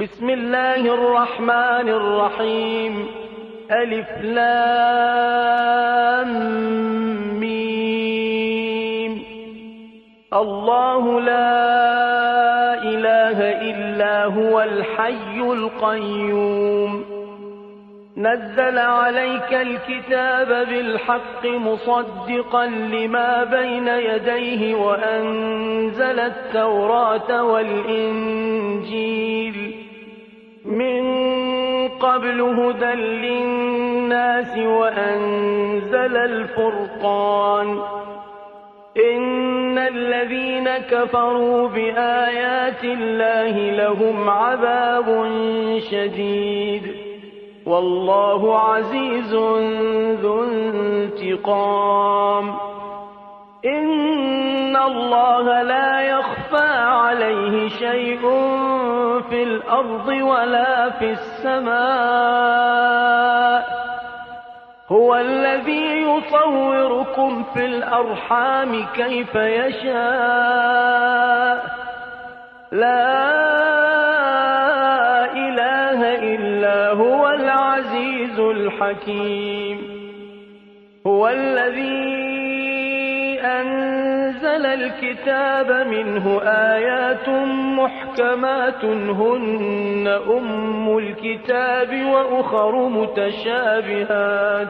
بسم الله الرحمن الرحيم. ألف لام ميم. الله لا إله إلا هو الحي القيوم. نزل عليك الكتاب بالحق مصدقا لما بين يديه وأنزل التوراة والإنجيل من قبل هدى للناس وأنزل الفرقان. إن الذين كفروا بآيات الله لهم عذاب شديد والله عزيز ذو انتقام. إن الله لا يخفى عليه شيء في الأرض ولا في السماء. هو الذي يصوركم في الأرحام كيف يشاء. لا إله إلا هو العزيز الحكيم. هو الذي أنزل الكتاب منه آيات محكمات هن أم الكتاب وأخر متشابهات.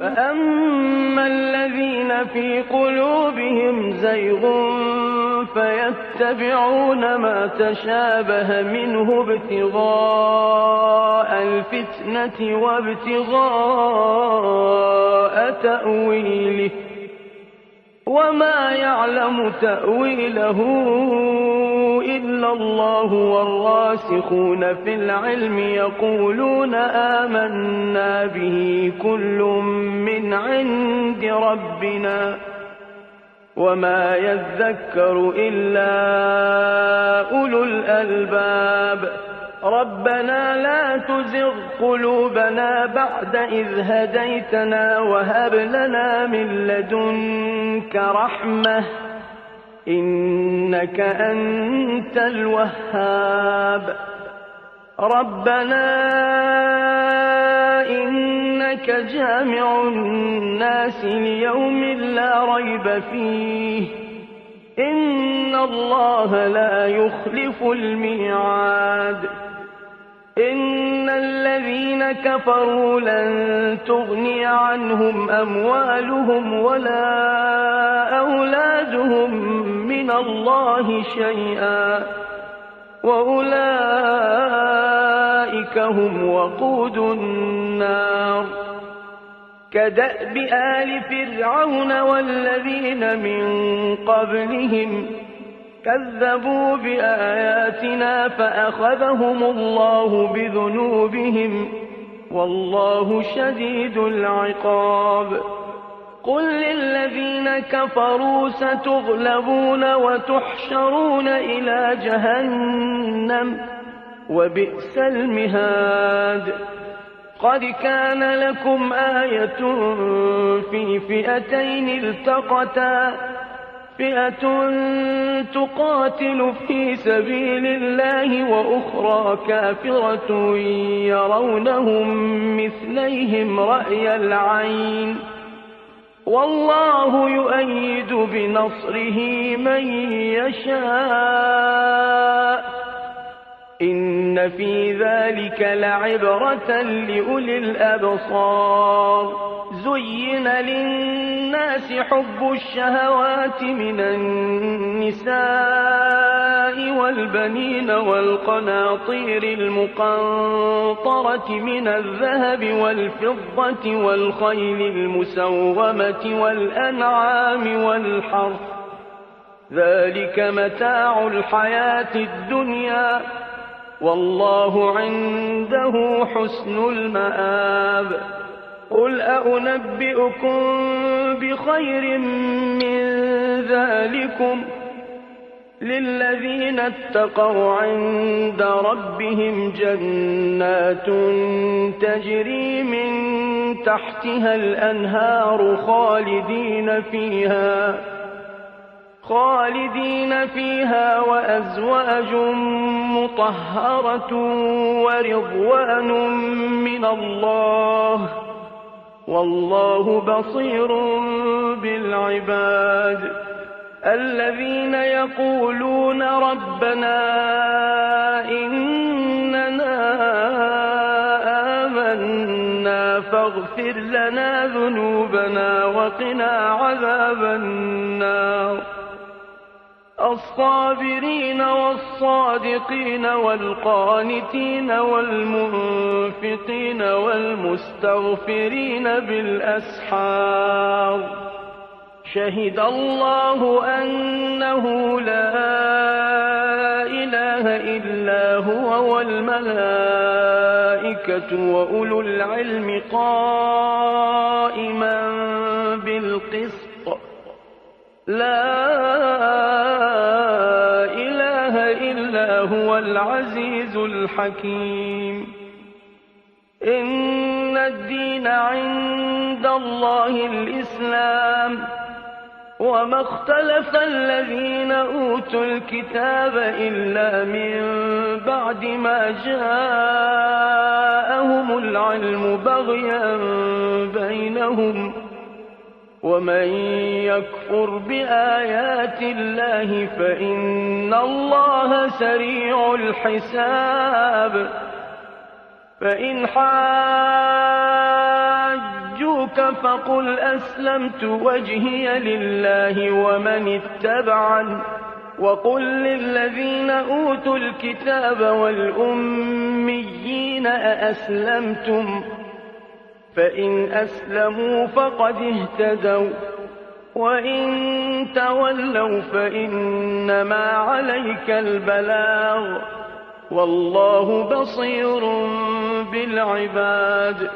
فأما الذين في قلوبهم زيغ فيتبعون ما تشابه منه ابتغاء الفتنة وابتغاء تأويله وما يعلم تأويله إلا الله والراسخون في العلم يقولون آمنا به كل من عند ربنا وما يذكر إلا أولو الألباب. ربنا لا تزغ قلوبنا بعد إذ هديتنا وهب لنا من لدنك رحمة إنك أنت الوهاب. ربنا إنك جامع الناس ليوم لا ريب فيه إن الله لا يخلف الميعاد. إن الذين كفروا لن تغني عنهم أموالهم ولا أولادهم من الله شيئا وأولئك هم وقود النار. كدأب آل فرعون والذين من قبلهم كذبوا بآياتنا فأخذهم الله بذنوبهم والله شديد العقاب. قل للذين كفروا ستغلبون وتحشرون إلى جهنم وبئس المهاد. قد كان لكم آية في فئتين التقتا فئة تقاتل في سبيل الله وأخرى كافرة يرونهم مثليهم رأي العين والله يؤيد بنصره من يشاء. إن في ذلك لعبرة لأولي الأبصار. زين للناس حب الشهوات من النساء والبنين والقناطير المقنطرة من الذهب والفضة والخيل المسومة والأنعام والحرث ذلك متاع الحياة الدنيا والله عنده حسن المآب. قل أنبئكم بخير من ذلكم للذين اتقوا عند ربهم جنات تجري من تحتها الأنهار خالدين فيها وأزواج مطهرة ورضوان من الله والله بصير بالعباد الذين يقولون ربنا إننا آمنا فاغفر لنا ذنوبنا وقنا عذاب النار الصابرين والصادقين والقانتين والمنفقين والمستغفرين بالأسحار شهد الله أنه لا إله إلا هو والملائكة وأولو العلم قائما بالقسط لا إله إلا هو العزيز الحكيم إن الدين عند الله الإسلام وما اختلف الذين أوتوا الكتاب إلا من بعد ما جاءهم العلم بغيا بينهم ومن يكفر بآيات الله فإن الله سريع الحساب فإن حاجوك فقل أسلمت وجهي لله ومن اتبعني وقل للذين أوتوا الكتاب والأميين أأسلمتم فإن أسلموا فقد اهتدوا وإن تولوا فإنما عليك البلاغ والله بصير بالعباد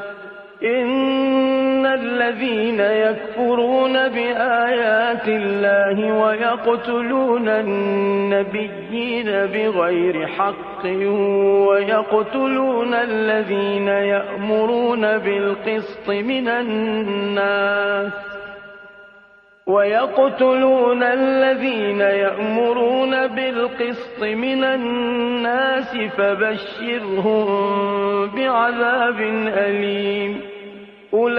إن الذين يكفرون بآيات الله ويقتلون النبيين بغير حق ويقتلون الذين يأمرون بالقسط من الناس فبشرهم بعذاب أليم أولئك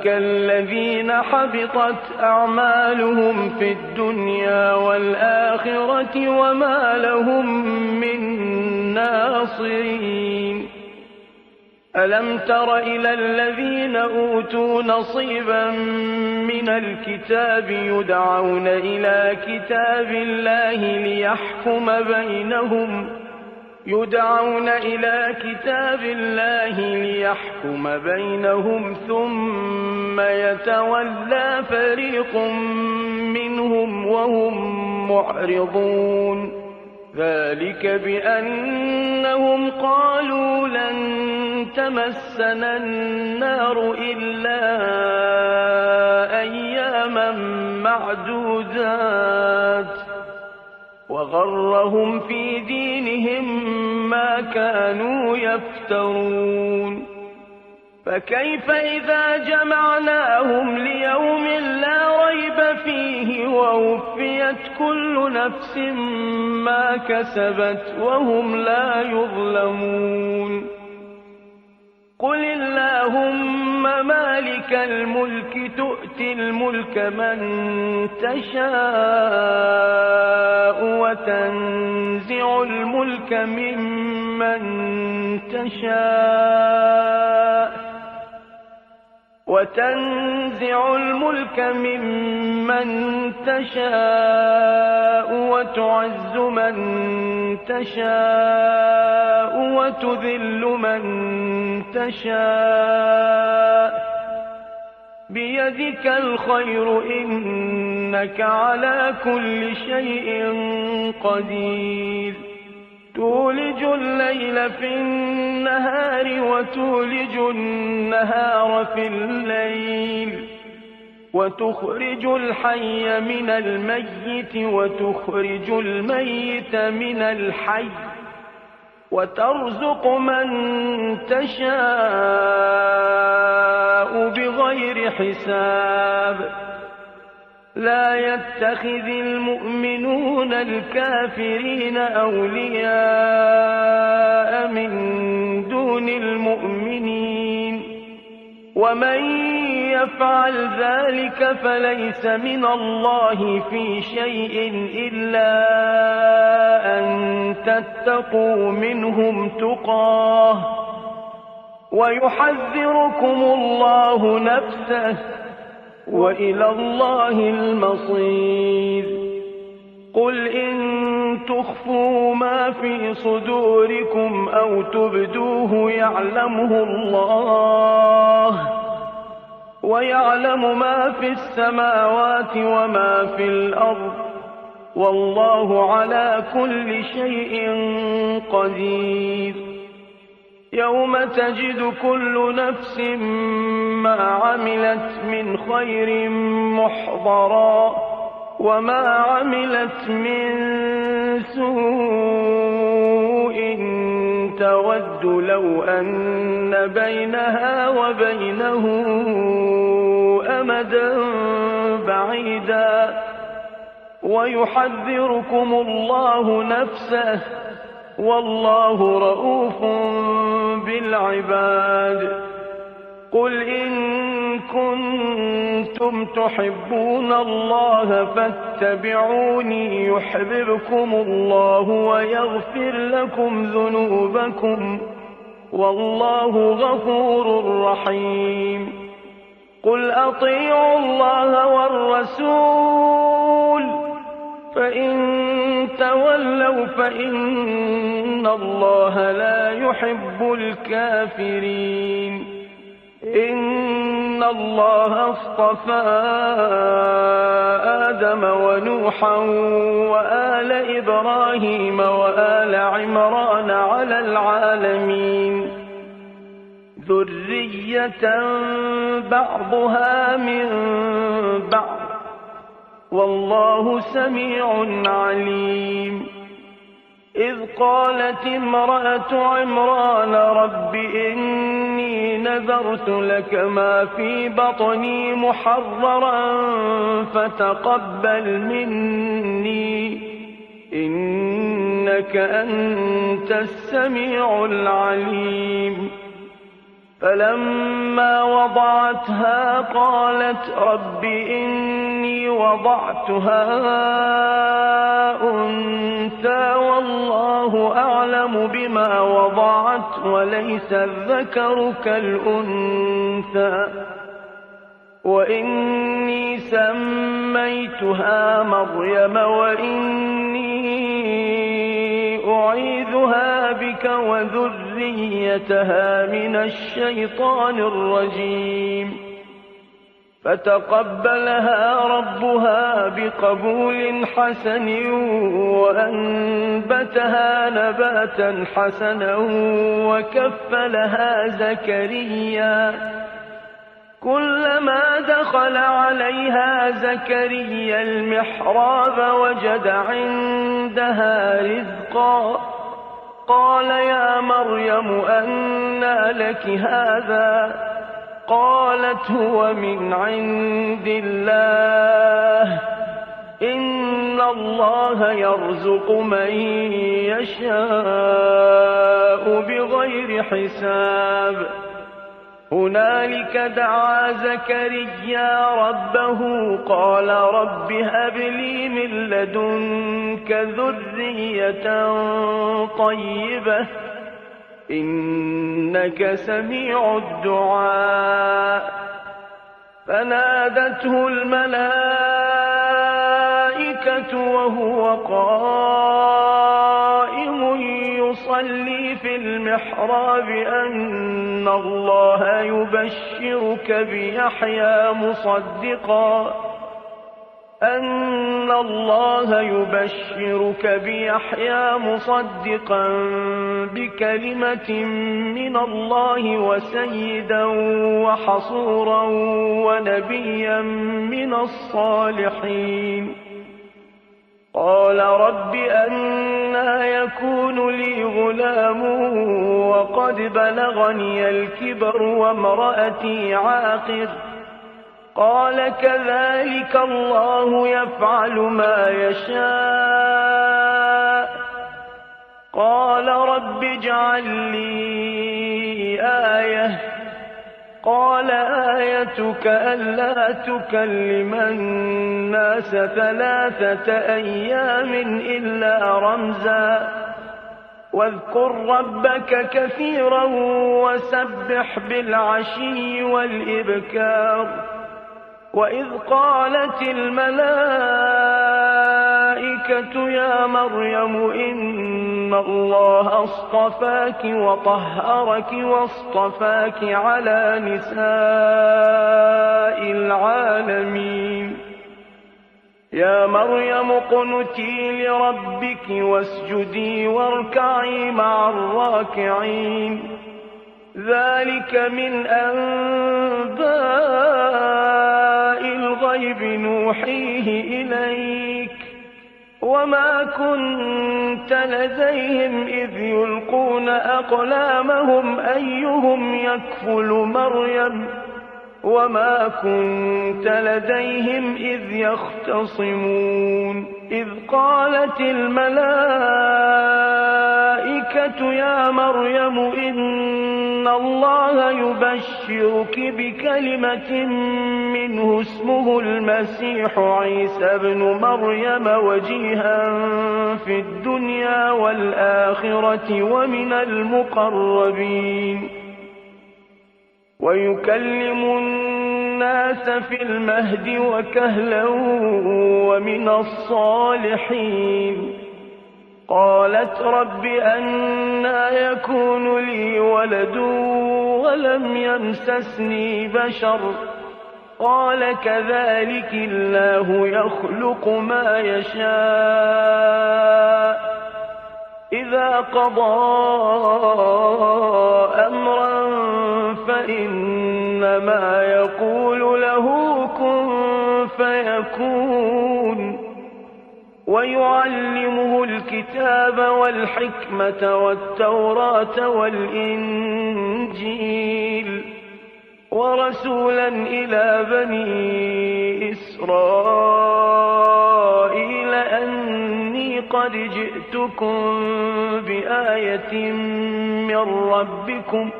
الذين حبطت أعمالهم في الدنيا والآخرة وما لهم من ناصرين ألم تر إلى الذين أوتوا نصيبا من الكتاب يدعون إلى كتاب الله ليحكم بينهم ثم يتولى فريق منهم وهم معرضون ذلك بأنهم قالوا لن تمسنا النار إلا أياما معدودات وغرهم في دينهم ما كانوا يفترون فكيف إذا جمعناهم ليوم لا ريب فيه ووفيت كل نفس ما كسبت وهم لا يظلمون قل اللهم مالك الملك تؤتي الملك من تشاء وتنزع الملك ممن تشاء وتعز من تشاء وتذل من تشاء بيدك الخير إنك على كل شيء قدير تولج الليل في النهار وتولج النهار في الليل وتخرج الحي من الميت وتخرج الميت من الحي وترزق من تشاء بغير حساب لا يتخذ المؤمنون الكافرين أولياء من دون المؤمنين ومن يفعل ذلك فليس من الله في شيء إلا أن تتقوا منهم تقاه ويحذركم الله نفسه وإلى الله المصير. قل إن تخفوا ما في صدوركم أو تبدوه يعلمه الله ويعلم ما في السماوات وما في الأرض والله على كل شيء قدير. يوم تجد كل نفس ما عملت من خير محضرا وما عملت من سوء تود لو أن بينها وبينه أمدا بعيدا ويحذركم الله نفسه والله رءوف بالعباد. قل إن كنتم تحبون الله فاتبعوني يحببكم الله ويغفر لكم ذنوبكم والله غفور رحيم. قل أطيعوا الله والرسول فإن تولوا فإن الله لا يحب الكافرين. إن الله اصطفى آدم ونوحا وآل إبراهيم وآل عمران على العالمين ذرية بعضها من بعض والله سميع عليم. إذ قالت امرأة عمران رب إني نذرت لك ما في بطني محررا فتقبل مني إنك أنت السميع العليم. فلما وضعتها قالت رب إني وضعتها أنثى والله أعلم بما وضعت وليس الذكر كالأنثى وإني سميتها مريم وإني أعيذها بك وذريتها من الشيطان الرجيم. فتقبلها ربها بقبول حسن وأنبتها نباتا حسنا وكفلها زكريا. كلما دخل عليها زكريا المحراب وجد عندها رزقا قال يا مريم أنى لك هذا قالت هو من عند الله إن الله يرزق من يشاء بغير حساب. هنالك دعا زكريا ربه قال رب هب لي من لدنك ذرية طيبة إنك سميع الدعاء. فنادته الملائكة وهو قائم يصلي في المحراب أن الله يبشرك بيحيى مصدقا بكلمة من الله وسيدا وحصورا ونبيا من الصالحين. قال رب أنى يكون لي غلام وقد بلغني الكبر وامرأتي عاقر قال كذلك الله يفعل ما يشاء قال رب اجعل لي آية قال آيتك ألا تكلم الناس 3 أيام إلا رمزا واذكر ربك كثيرا وسبح بالعشي والإبكار وإذ قالت الملائكة يا مريم إن الله اصطفاك وطهرك واصطفاك على نساء العالمين يا مريم اقنتي لربك واسجدي واركعي مع الراكعين ذلك من أنباء الغيب نوحيه إليك وما كنت لديهم إذ يلقون أقلامهم أيهم يكفل مريم وما كنت لديهم إذ يختصمون إذ قالت الملائكة يا مريم إن الله يبشرك بكلمة منه اسمه المسيح عيسى بن مريم وجيها في الدنيا والآخرة ومن المقربين ويكلم الناس في المهد وكهلا ومن الصالحين قالت رب أنى يكون لي ولد ولم يمسسني بشر قال كذلك الله يخلق ما يشاء إذا قضى أمرا فإنما يقول له كن فيكون ويعلمه الكتاب والحكمة والتوراة والإنجيل ورسولا إلى بني إسرائيل أني قد جئتكم بآية من ربكم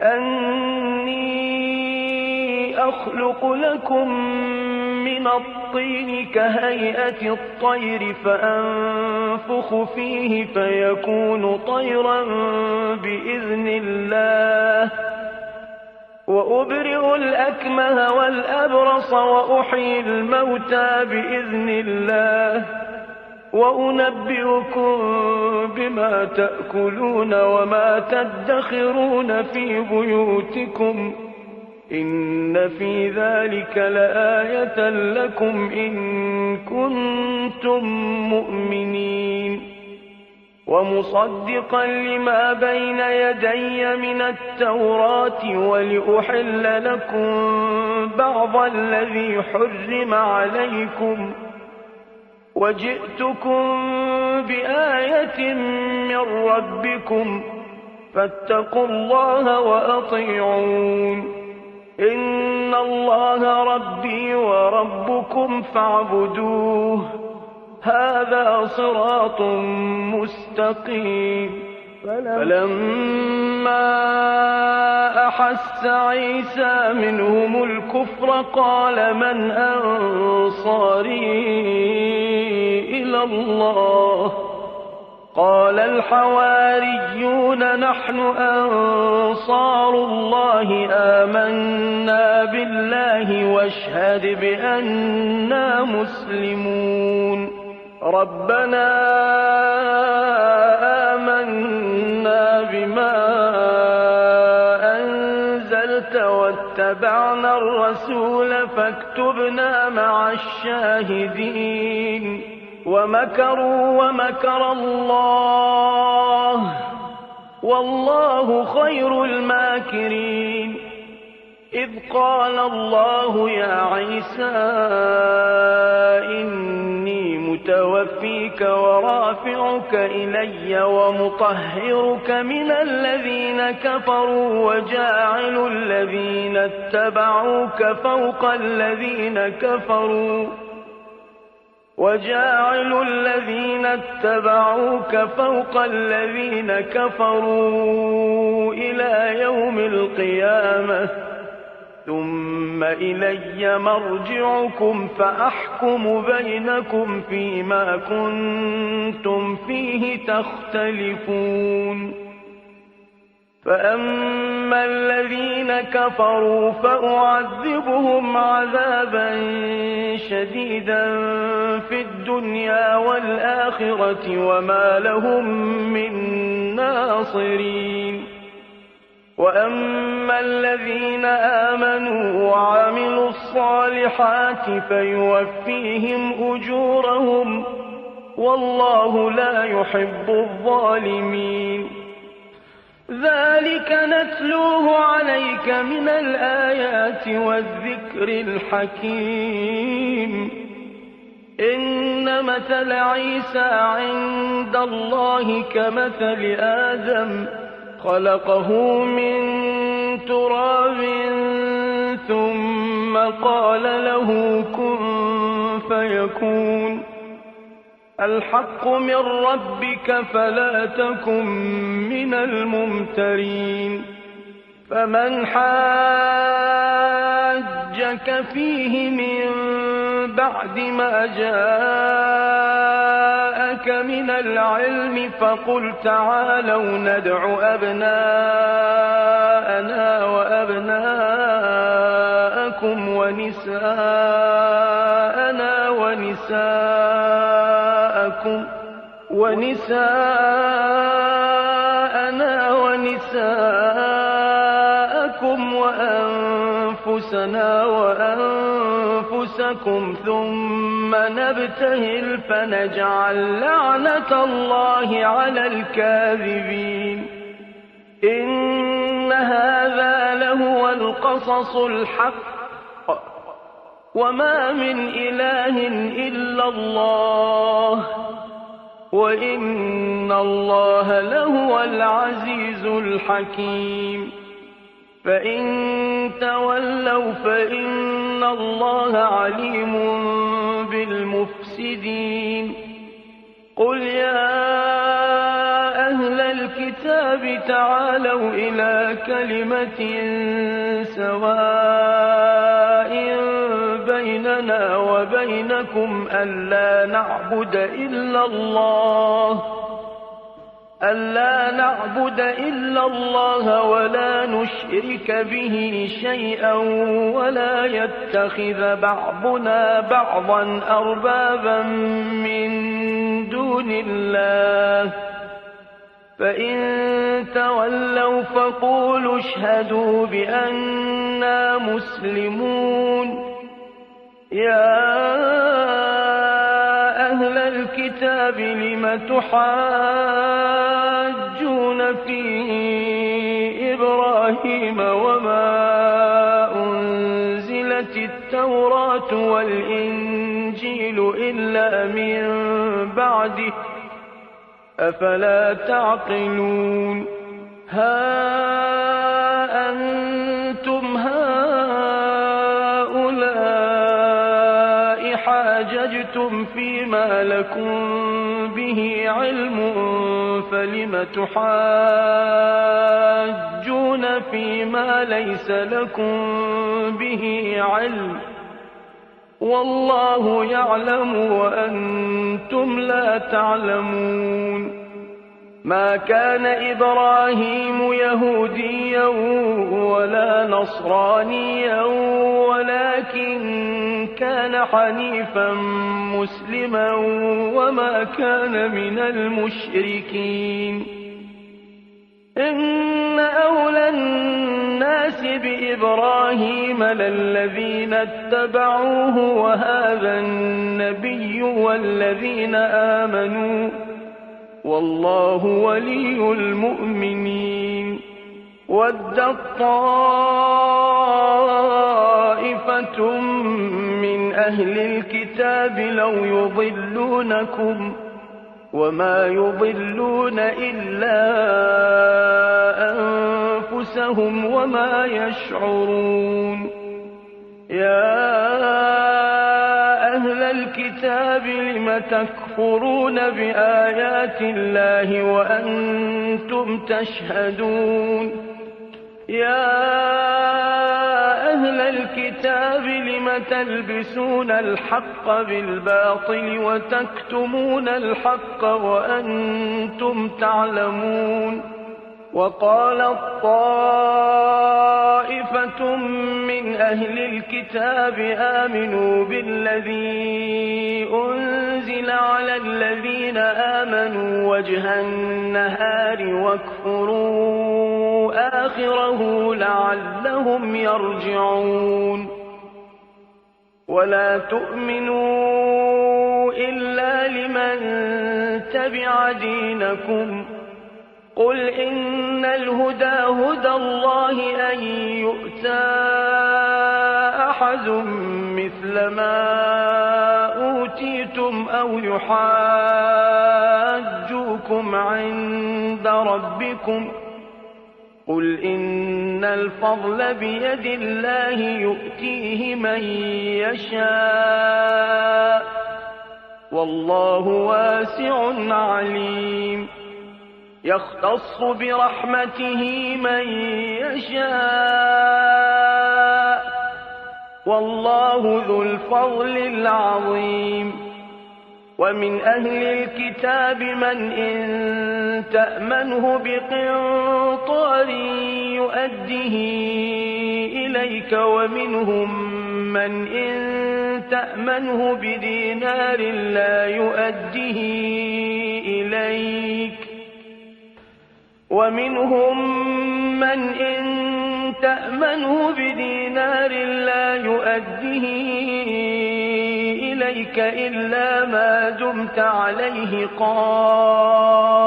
أني أخلق لكم من الطين كهيئة الطير فأنفخ فيه فيكون طيرا بإذن الله وأبرئ الأكمه والأبرص وأحيي الموتى بإذن الله وأنبئكم بما تأكلون وما تدخرون في بيوتكم إن في ذلك لآية لكم إن كنتم مؤمنين ومصدقا لما بين يدي من التوراة ولأحل لكم بعض الذي حرم عليكم وجئتكم بآية من ربكم فاتقوا الله وأطيعون إن الله ربي وربكم فاعبدوه هذا صراط مستقيم فلما أحس عيسى منهم الكفر قال من أنصاري إلى الله قال الحواريون نحن أنصار الله آمنا بالله واشهد بأننا مسلمون ربنا آمنا بما أنزلت واتبعنا الرسول فاكتبنا مع الشاهدين ومكروا ومكر الله والله خير الماكرين إذ قال الله يا عيسى إني متوفيك ورافعك إلي ومطهرك من الذين كفروا وجاعل الذين اتبعوك فوق الذين كفروا إلى يوم القيامة ثم إلي مرجعكم فأحكم بينكم فيما كنتم فيه تختلفون فأما الذين كفروا فأعذبهم عذابا شديدا في الدنيا والآخرة وما لهم من ناصرين وأما الذين آمنوا وعملوا الصالحات فيوفيهم أجورهم والله لا يحب الظالمين ذلك نتلوه عليك من الآيات والذكر الحكيم إن مثل عيسى عند الله كمثل آدم خلقه من تراب ثم قال له كن فيكون الحق من ربك فلا تكن من الممترين فمن حاجك فيه من بعد ما جاءك من العلم فقل تعالوا ندع أبناءنا وأبناءكم ونساءنا ونساءكم وأنفسنا وأنفسكم ثم نبتهل فنجعل لعنة الله على الكاذبين إن هذا لهو القصص الحق وما من إله إلا الله وإن الله لهو العزيز الحكيم فإن تولوا فإن الله عليم بالمفسدين قل يا أهل الكتاب تعالوا إلى كلمة سواء بيننا وبينكم ألا نعبد إلا الله ولا نشرك به شيئا ولا يتخذ بعضنا بعضا أربابا من دون الله فإن تولوا فقولوا اشهدوا بأننا مسلمون يا أهل الكتاب لم تحاجون في إبراهيم وما أنزلت التوراة والإنجيل إلا من بعده أفلا تعقلون ها أنتم هؤلاء حاججتم فيما لكم به علم فلم تحاجون فيما ليس لكم به علم والله يعلم وأنتم لا تعلمون ما كان إبراهيم يهوديا ولا نصرانيا ولكن كان حنيفا مسلما وما كان من المشركين إن أولى الناس بإبراهيم للذين اتبعوه وهذا النبي والذين آمنوا والله ولي المؤمنين وَدَّت طَّائِفَةٌ مِّنْ أَهْلِ الْكِتَابِ لَوْ يُضِلُّونَكُمْ وَمَا يُضِلُّونَ إِلَّا أَنفُسَهُمْ وَمَا يَشْعُرُونَ يَا أَهْلَ الْكِتَابِ لِمَ تَكْفُرُونَ بِآيَاتِ اللَّهِ وَأَنتُمْ تَشْهَدُونَ يَا أَهْلَ الْكِتَابِ لِمَ تَلْبِسُونَ الْحَقَّ بِالْبَاطِلِ وَتَكْتُمُونَ الْحَقَّ وَأَنتُمْ تَعْلَمُونَ وَقَالَت طَّائِفَةٌ مِّنْ أَهْلِ الْكِتَابِ آمِنُوا بِالَّذِي أُنزِلَ عَلَى الَّذِينَ آمَنُوا وَجْهَ النَّهَارِ وَاكْفُرُوا آخِرَهُ لَعَلَّهُمْ يَرْجِعُونَ وَلَا تُؤْمِنُوا إِلَّا لِمَن تَبِعَ دِينَكُمْ قُلْ إِنَّ الْهُدَىٰ هُدَى اللَّهِ أَن يُؤْتَىٰ أَحَدٌ مِّثْلَ مَا أُوتِيتُمْ أَوْ يُحَاجُّوكُمْ عِندَ رَبِّكُمْ قُلْ إِنَّ الْفَضْلَ بِيَدِ اللَّهِ يُؤْتِيهِ مَن يَشَاءُ وَاللَّهُ وَاسِعٌ عَلِيمٌ يَخْتَصُّ بِرَحْمَتِهِ مَن يَشَاءُ وَاللَّهُ ذُو الْفَضْلِ الْعَظِيمِ وَمِنْ أَهْلِ الْكِتَابِ مَنْ إِن تَأْمَنْهُ بِقِنطَارٍ يُؤَدِّهِ إِلَيْكَ وَمِنْهُم مَّنْ إِن تَأْمَنْهُ بِدِينَارٍ لَّا يُؤَدِّهِ إِلَيْكَ وَمِنْهُم مَّنْ إِن تَأْمَنْهُ بِدِينَارٍ لَّا يُؤَدِّهِ إِلَيْكَ إِلَّا مَا دُمْتَ عَلَيْهِ قَائِمًا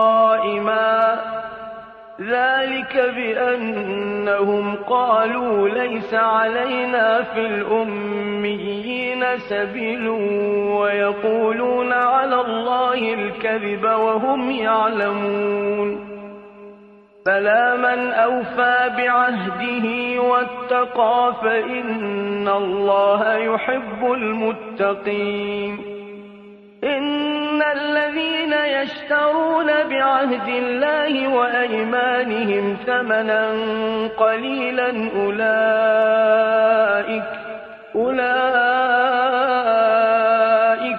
ذَلِكَ بِأَنَّهُمْ قَالُوا لَيْسَ عَلَيْنَا فِي الْأُمِّيِّينَ سَبِيلٌ وَيَقُولُونَ عَلَى اللَّهِ الْكَذِبَ وَهُمْ يَعْلَمُونَ بَلَىٰ مَنْ أَوْفَىٰ بِعَهْدِهِ وَاتَّقَىٰ فَإِنَّ اللَّهَ يُحِبُّ الْمُتَّقِينَ إِنَّ الَّذِينَ يَشْتَرُونَ بِعَهْدِ اللَّهِ وَأَيْمَانِهِمْ ثَمَنًا قَلِيلًا أُولَٰئِكَ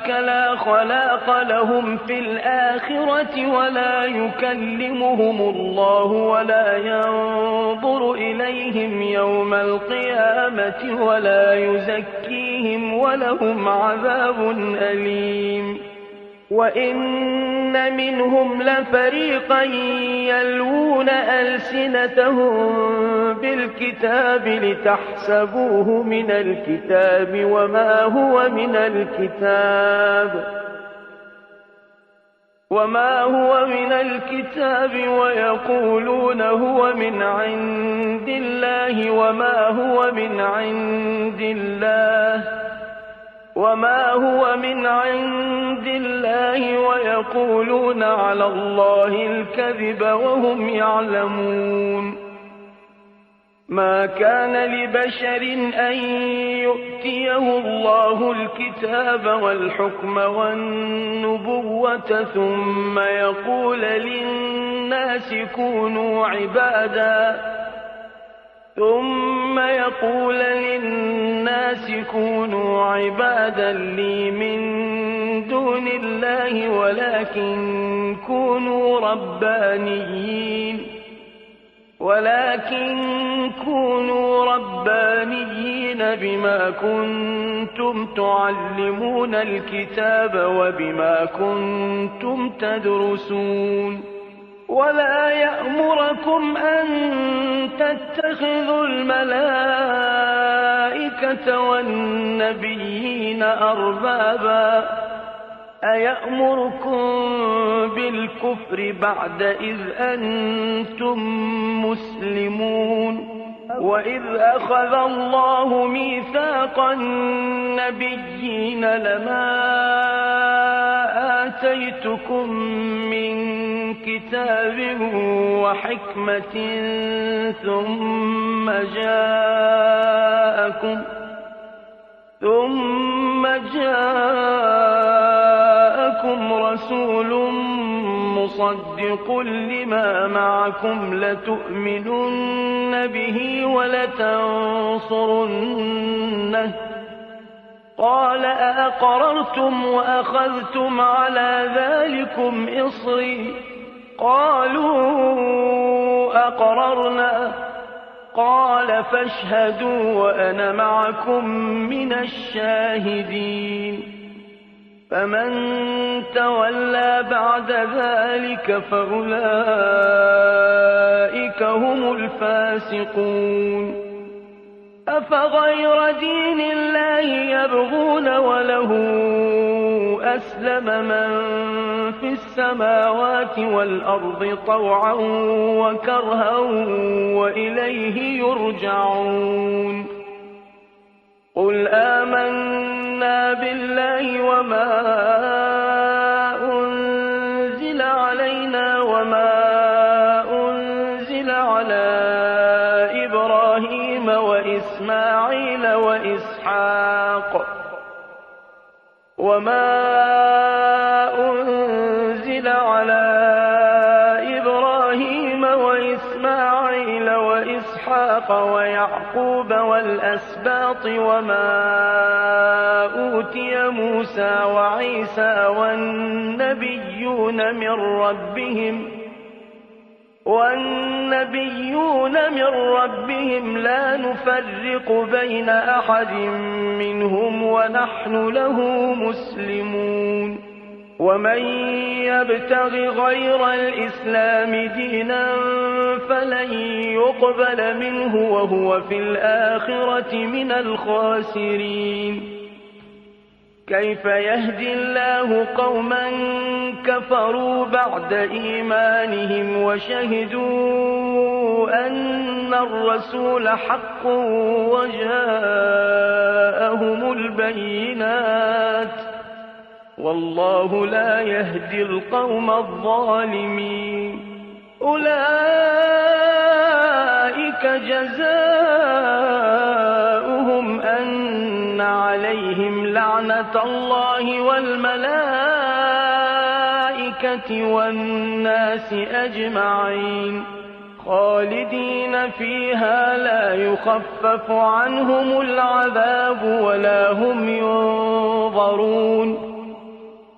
لَا خَلَاقَ لَهُمْ فِي الْآخِرَةِ وَلَا يُكَلِّمُهُمُ اللَّهُ وَلَا يَنظُرُ إِلَيْهِمْ يَوْمَ الْقِيَامَةِ وَلَا يُزَكِّيهِمْ وَلَهُمْ عَذَابٌ أَلِيمٌ وَإِنَّ مِنْهُمْ لَفَرِيقًا يَلْوُونَ أَلْسِنَتَهُم بِالْكِتَابِ لِتَحْسَبُوهُ مِنَ الْكِتَابِ وَمَا هُوَ مِنَ الْكِتَابِ وَيَقُولُونَ هُوَ مِنْ عِندِ اللَّهِ وَمَا هُوَ مِنْ عِندِ اللَّهِ وَيَقُولُونَ عَلَى اللَّهِ الْكَذِبَ وَهُمْ يَعْلَمُونَ مَا كَانَ لِبَشَرٍ أَن يُؤْتِيَهُ اللَّهُ الْكِتَابَ وَالْحُكْمَ وَالنُّبُوَّةَ ثُمَّ يَقُولَ لِلنَّاسِ كُونُوا عِبَادًا لِّي مِن دُونِ اللَّهِ وَلَٰكِن كُونُوا رَبَّانِيِّينَ بِمَا كُنتُمْ تُعَلِّمُونَ الْكِتَابَ وَبِمَا كُنتُمْ تَدْرُسُونَ وَلَا يَأْمُرَكُمْ أَن تَتَّخِذُوا الْمَلَائِكَةَ وَالنَّبِيِّينَ أَرْبَابًا أيأمركم بالكفر بعد إذ أنتم مسلمون وإذ أخذ الله ميثاق النبيين لما آتيتكم من كتاب وحكمة ثم جاءكم رسول مصدق لما معكم لتؤمنن به ولتنصرنه قال أأقررتم وأخذتم على ذلكم إصري قالوا أقررنا قال فاشهدوا وأنا معكم من الشاهدين فمن تولى بعد ذلك فأولئك هم الفاسقون أفغير دين الله يبغون وله أسلم من في السماوات والأرض طوعا وكرها وإليه يرجعون قل آمنا بالله وما أنزل علينا وما أنزل على إبراهيم وإسماعيل وإسحاق ويعقوب والأسباط وما أوتي موسى وعيسى والنبيون من ربهم لا نفرق بين أحد منهم ونحن له مسلمون ومن يبتغ غير الإسلام دينا فلن يقبل منه وهو في الآخرة من الخاسرين كيف يهدي الله قوما كفروا بعد إيمانهم وشهدوا أن الرسول حق وجاءهم البينات والله لا يهدي القوم الظالمين أولئك جزاؤهم أن عليهم لعنة الله والملائكة والناس أجمعين خالدين فيها لا يخفف عنهم العذاب ولا هم ينظرون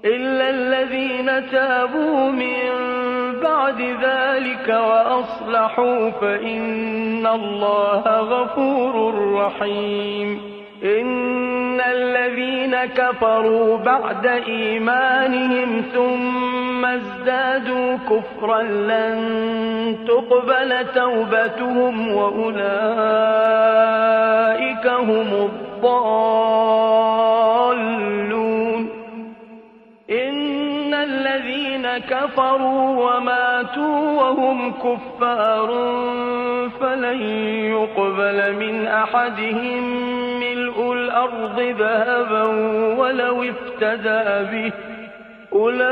إلا الذين تابوا من بعد ذلك وأصلحوا فإن الله غفور رحيم إن الذين كفروا بعد إيمانهم ثم ازدادوا كفرا لن تقبل توبتهم وأولئك هم الضالون إن الذين كفروا وماتوا وهم كفار فلن يقبل من أحدهم ملء الأرض ذهبا ولو افتدى به أولئك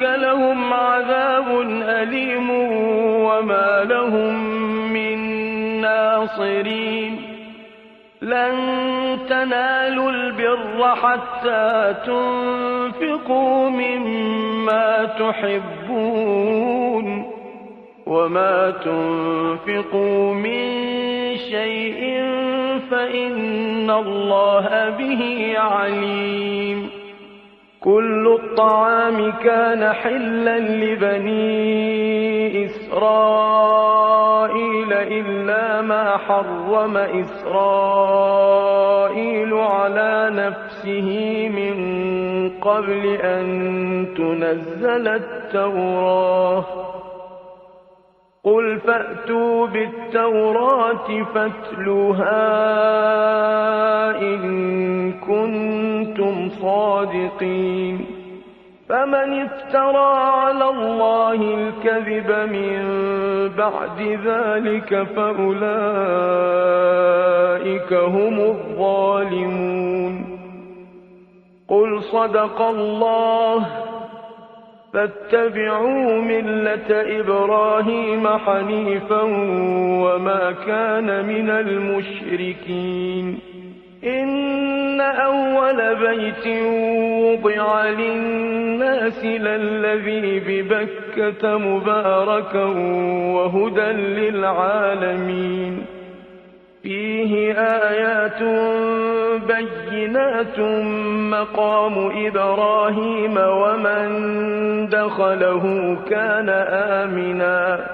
لهم عذاب أليم وما لهم من ناصرين لن تنالوا البر حتى تنفقوا مما تحبون وما تنفقوا من شيء فإن الله به عليم كل الطعام كان حلا لبني إسرائيل إلا ما حرم إسرائيل على نفسه من قبل أن تنزل التوراة قل فأتوا بالتوراة فاتلوها إن كنتم صادقين فمن افترى على الله الكذب من بعد ذلك فأولئك هم الظالمون قل صدق الله فاتبعوا ملة إبراهيم حنيفا وما كان من المشركين إن أول بيت وضع للناس للذي ببكة مباركا وهدى للعالمين فيه آيات بينات مقام إبراهيم ومن دخله كان آمنا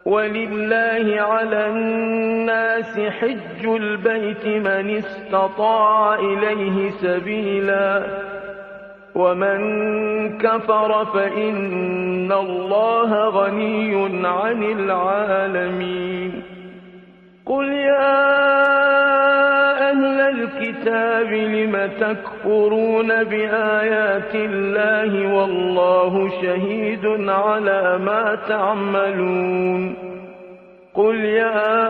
ولله على الناس حج البيت من استطاع إليه سبيلا ومن كفر فإن الله غني عن العالمين قل يا أهل الكتاب لم تكفرون بآيات الله والله شهيد على ما تعملون قل يا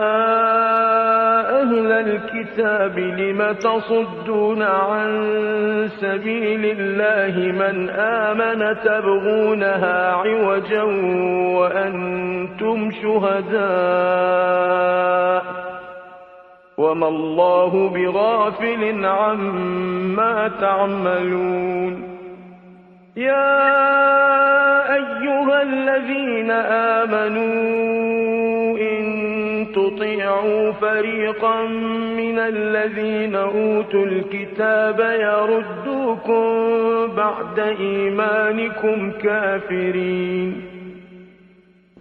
أهل الكتاب لم تصدون عن سبيل الله من آمن تبغونها عوجا وأنتم شهداء وما الله بغافل عما تعملون يا أيها الذين آمنوا إن تطيعوا فريقا من الذين أوتوا الكتاب يردوكم بعد إيمانكم كافرين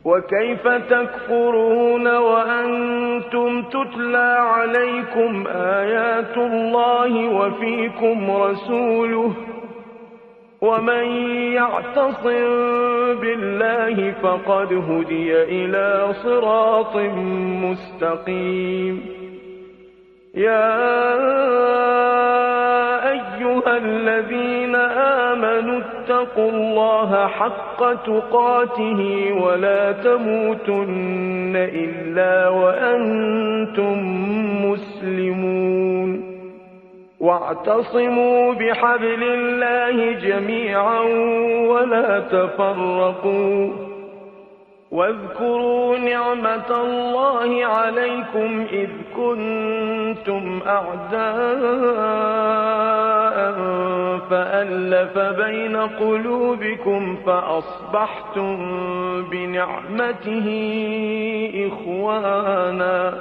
وكيف تكفرون وأنتم تتلى عليكم آيات الله وفيكم رسوله ومن يعتصم بالله فقد هدي إلى صراط مستقيم يا أيها الذين آمنوا اتقوا الله حق تقاته ولا تموتن إلا وأنتم مسلمون واعتصموا بحبل الله جميعا ولا تفرقوا واذكروا نعمة الله عليكم إذ كنتم أعداء فألف بين قلوبكم فأصبحتم بنعمته إخوانا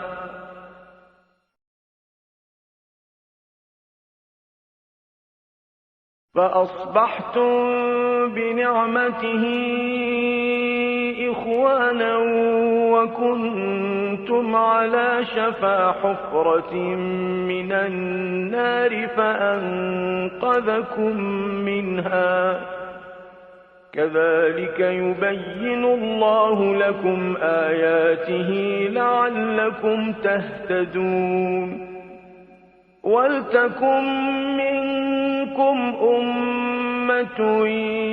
وكنتم على شفا حفرة من النار فأنقذكم منها كذلك يبين الله لكم آياته لعلكم تهتدون ولتكن منكم أمة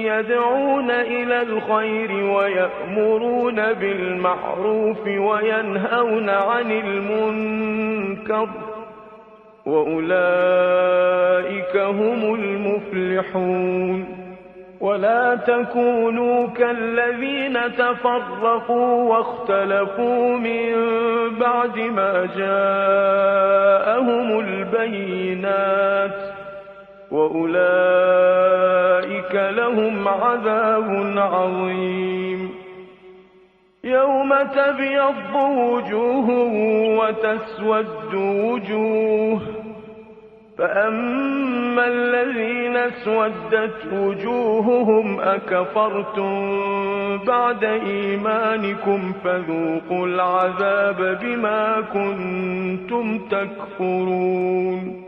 يدعون إلى الخير ويأمرون بالمعروف وينهون عن المنكر وأولئك هم المفلحون ولا تكونوا كالذين تفرقوا واختلفوا من بعد ما جاءهم البينات وأولئك لهم عذاب عظيم يوم تبيض وجوه وتسود وجوه فأما الذين اسودت وجوههم أكفرتم بعد إيمانكم فذوقوا العذاب بما كنتم تكفرون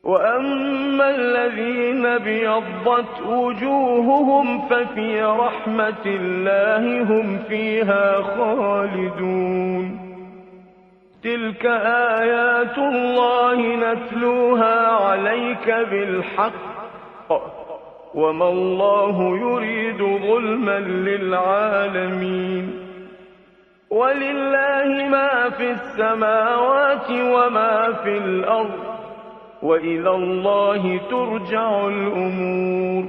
وأما الذين ابيضت وجوههم ففي رحمة الله هم فيها خالدون. تلك آيات الله نتلوها عليك بالحق وما الله يريد ظلما للعالمين. ولله ما في السماوات وما في الأرض وإلى الله ترجع الأمور.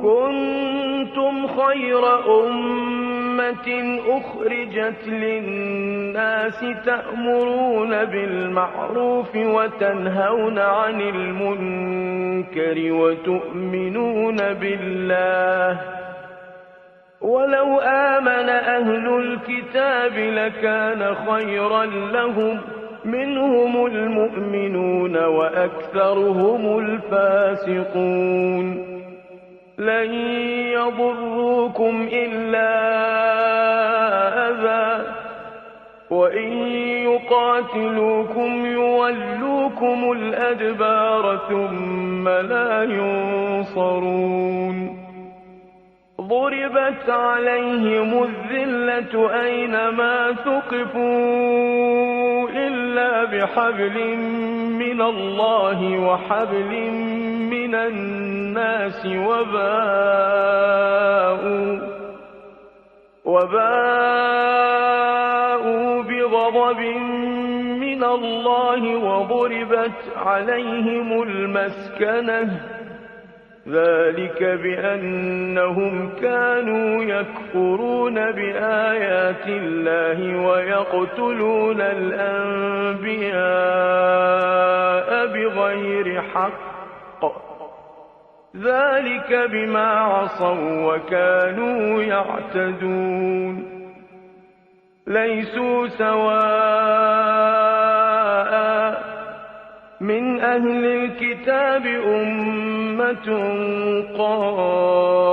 كنتم خير أمة أخرجت للناس تأمرون بالمعروف وتنهون عن المنكر وتؤمنون بالله. ولو آمن أهل الكتاب لكان خيرا لهم منهم المؤمنون وأكثرهم الفاسقون. لن يضروكم إلا أذى وإن يقاتلوكم يولوكم الأدبار ثم لا ينصرون. ضربت عليهم الذلة أينما ثقفوا إلا بحبل من الله وحبل من الناس وباءوا بغضب من الله وضربت عليهم المسكنة. ذلك بأنهم كانوا يكفرون بآيات الله ويقتلون الأنبياء بغير حق. ذلك بما عصوا وكانوا يعتدون. ليسوا سواء من أهل الكتاب أمة قائمة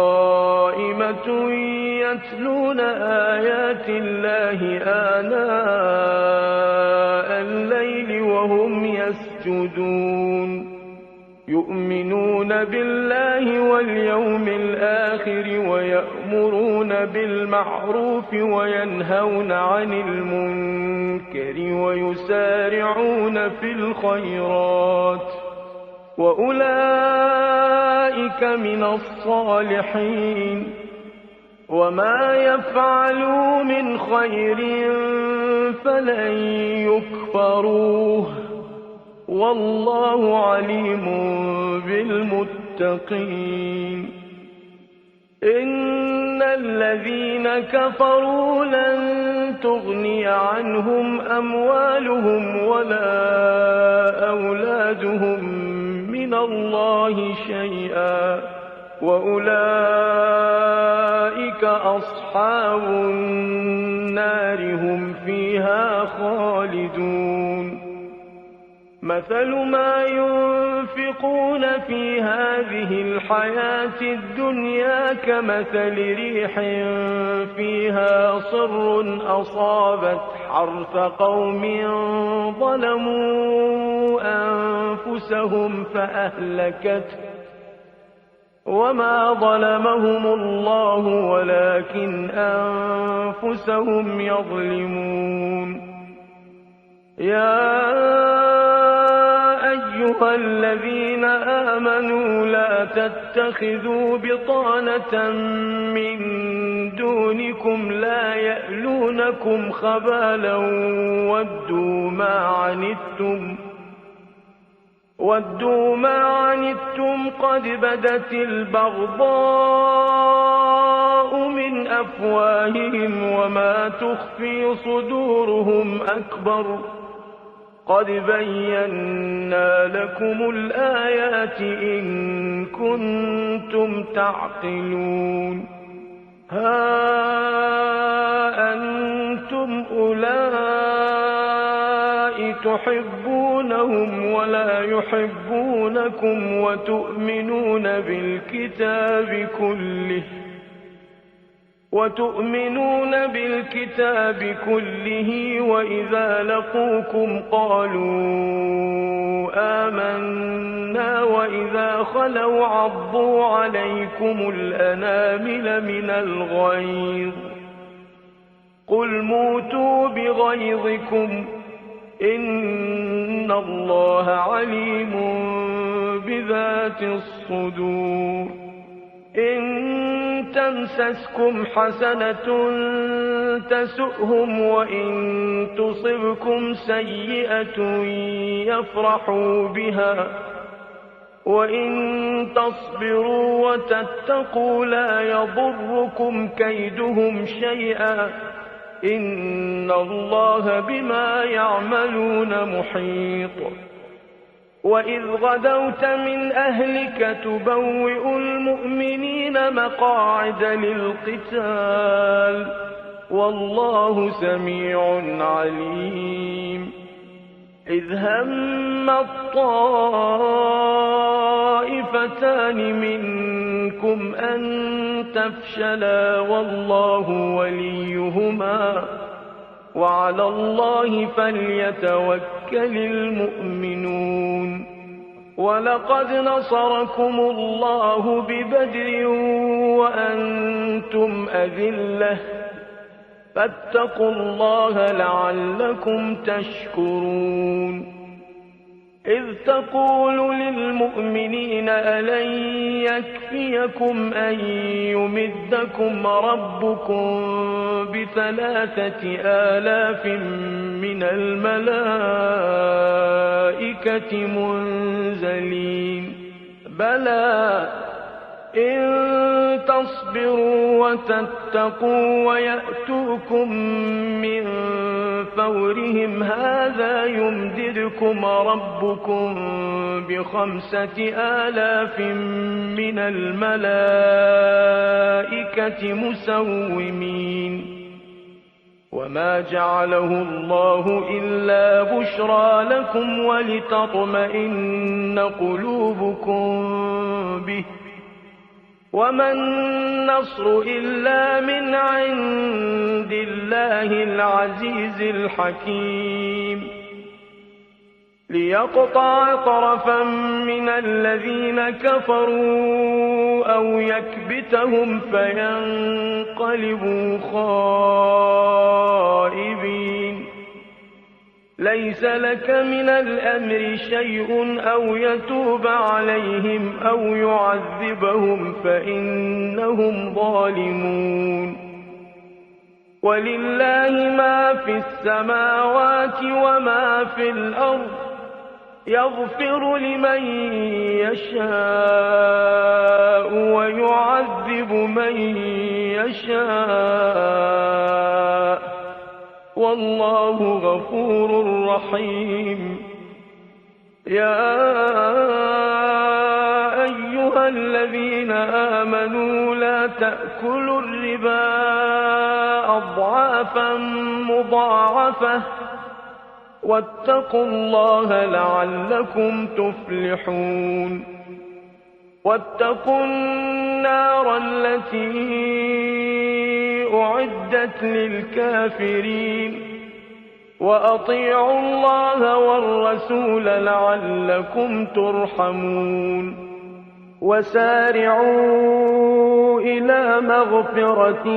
يتلون آيات الله آناء الليل وهم يسجدون. يؤمنون بالله واليوم الآخر ويأمرون بالمعروف وينهون عن المنكر ويسارعون في الخيرات وأولئك من الصالحين. وما يفعلوا من خير فلن يكفروه والله عليم بالمتقين. إن الذين كفروا لن تغني عنهم أموالهم ولا أولادهم من الله شيئا وأولئك أصحاب النار هم فيها خالدون. مثل ما ينفقون في هذه الحياة الدنيا كمثل ريح فيها صر أصابت حرث قوم ظلموا أنفسهم فأهلكته وما ظلمهم الله ولكن أنفسهم يظلمون. يا أيها الذين آمنوا لا تتخذوا بطانة من دونكم لا يألونكم خبالا ودوا ما عنتم قد بدت البغضاء من أفواههم وما تخفي صدورهم أكبر. قد بينا لكم الآيات إن كنتم تعقلون. ها أنتم أولئك تحبونهم ولا يحبونكم وتؤمنون بالكتاب كله، وإذا لقوكم قالوا آمنا، وإذا خلوا عضوا عليكم الأنامل من الغيظ. قل موتوا بغيظكم، إن الله عليم بذات الصدور. إن تمسسكم حسنة تسؤهم، وإن تصبكم سيئة يفرحوا بها، وإن تصبروا وتتقوا لا يضركم كيدهم شيئا، إن الله بما يعملون محيط. وإذ غدوت من أهلك تبوئ المؤمنين مقاعد للقتال، والله سميع عليم. إذ هم الطائفتان منكم أن تفشلا والله وليهما، وعلى الله فليتوكل المؤمنون. ولقد نصركم الله ببدر وأنتم أذلة، فاتقوا الله لعلكم تشكرون. إذ تقول للمؤمنين ألن يكفيكم أن يمدكم ربكم ب3,000 من الملائكة منزلين؟ بلى، إن تصبروا وتتقوا ويأتوكم من فورهم هذا يمددكم ربكم ب5,000 من الملائكة مسومين. وما جعله الله إلا بشرى لكم ولتطمئن قلوبكم به، وما النصر إلا من عند الله العزيز الحكيم. ليقطع طرفا من الذين كفروا أو يكبتهم فينقلبوا خائبين. ليس لك من الأمر شيء أو يتوب عليهم أو يعذبهم فإنهم ظالمون. ولله ما في السماوات وما في الأرض، يغفر لمن يشاء ويعذب من يشاء، والله غفور رحيم. يا أيها الذين آمنوا لا تأكلوا الربا أضعافا مضاعفة، واتقوا الله لعلكم تفلحون. واتقوا النار التي أعدت للكافرين، وأطيعوا الله والرسول لعلكم ترحمون. وسارعوا إلى مغفرة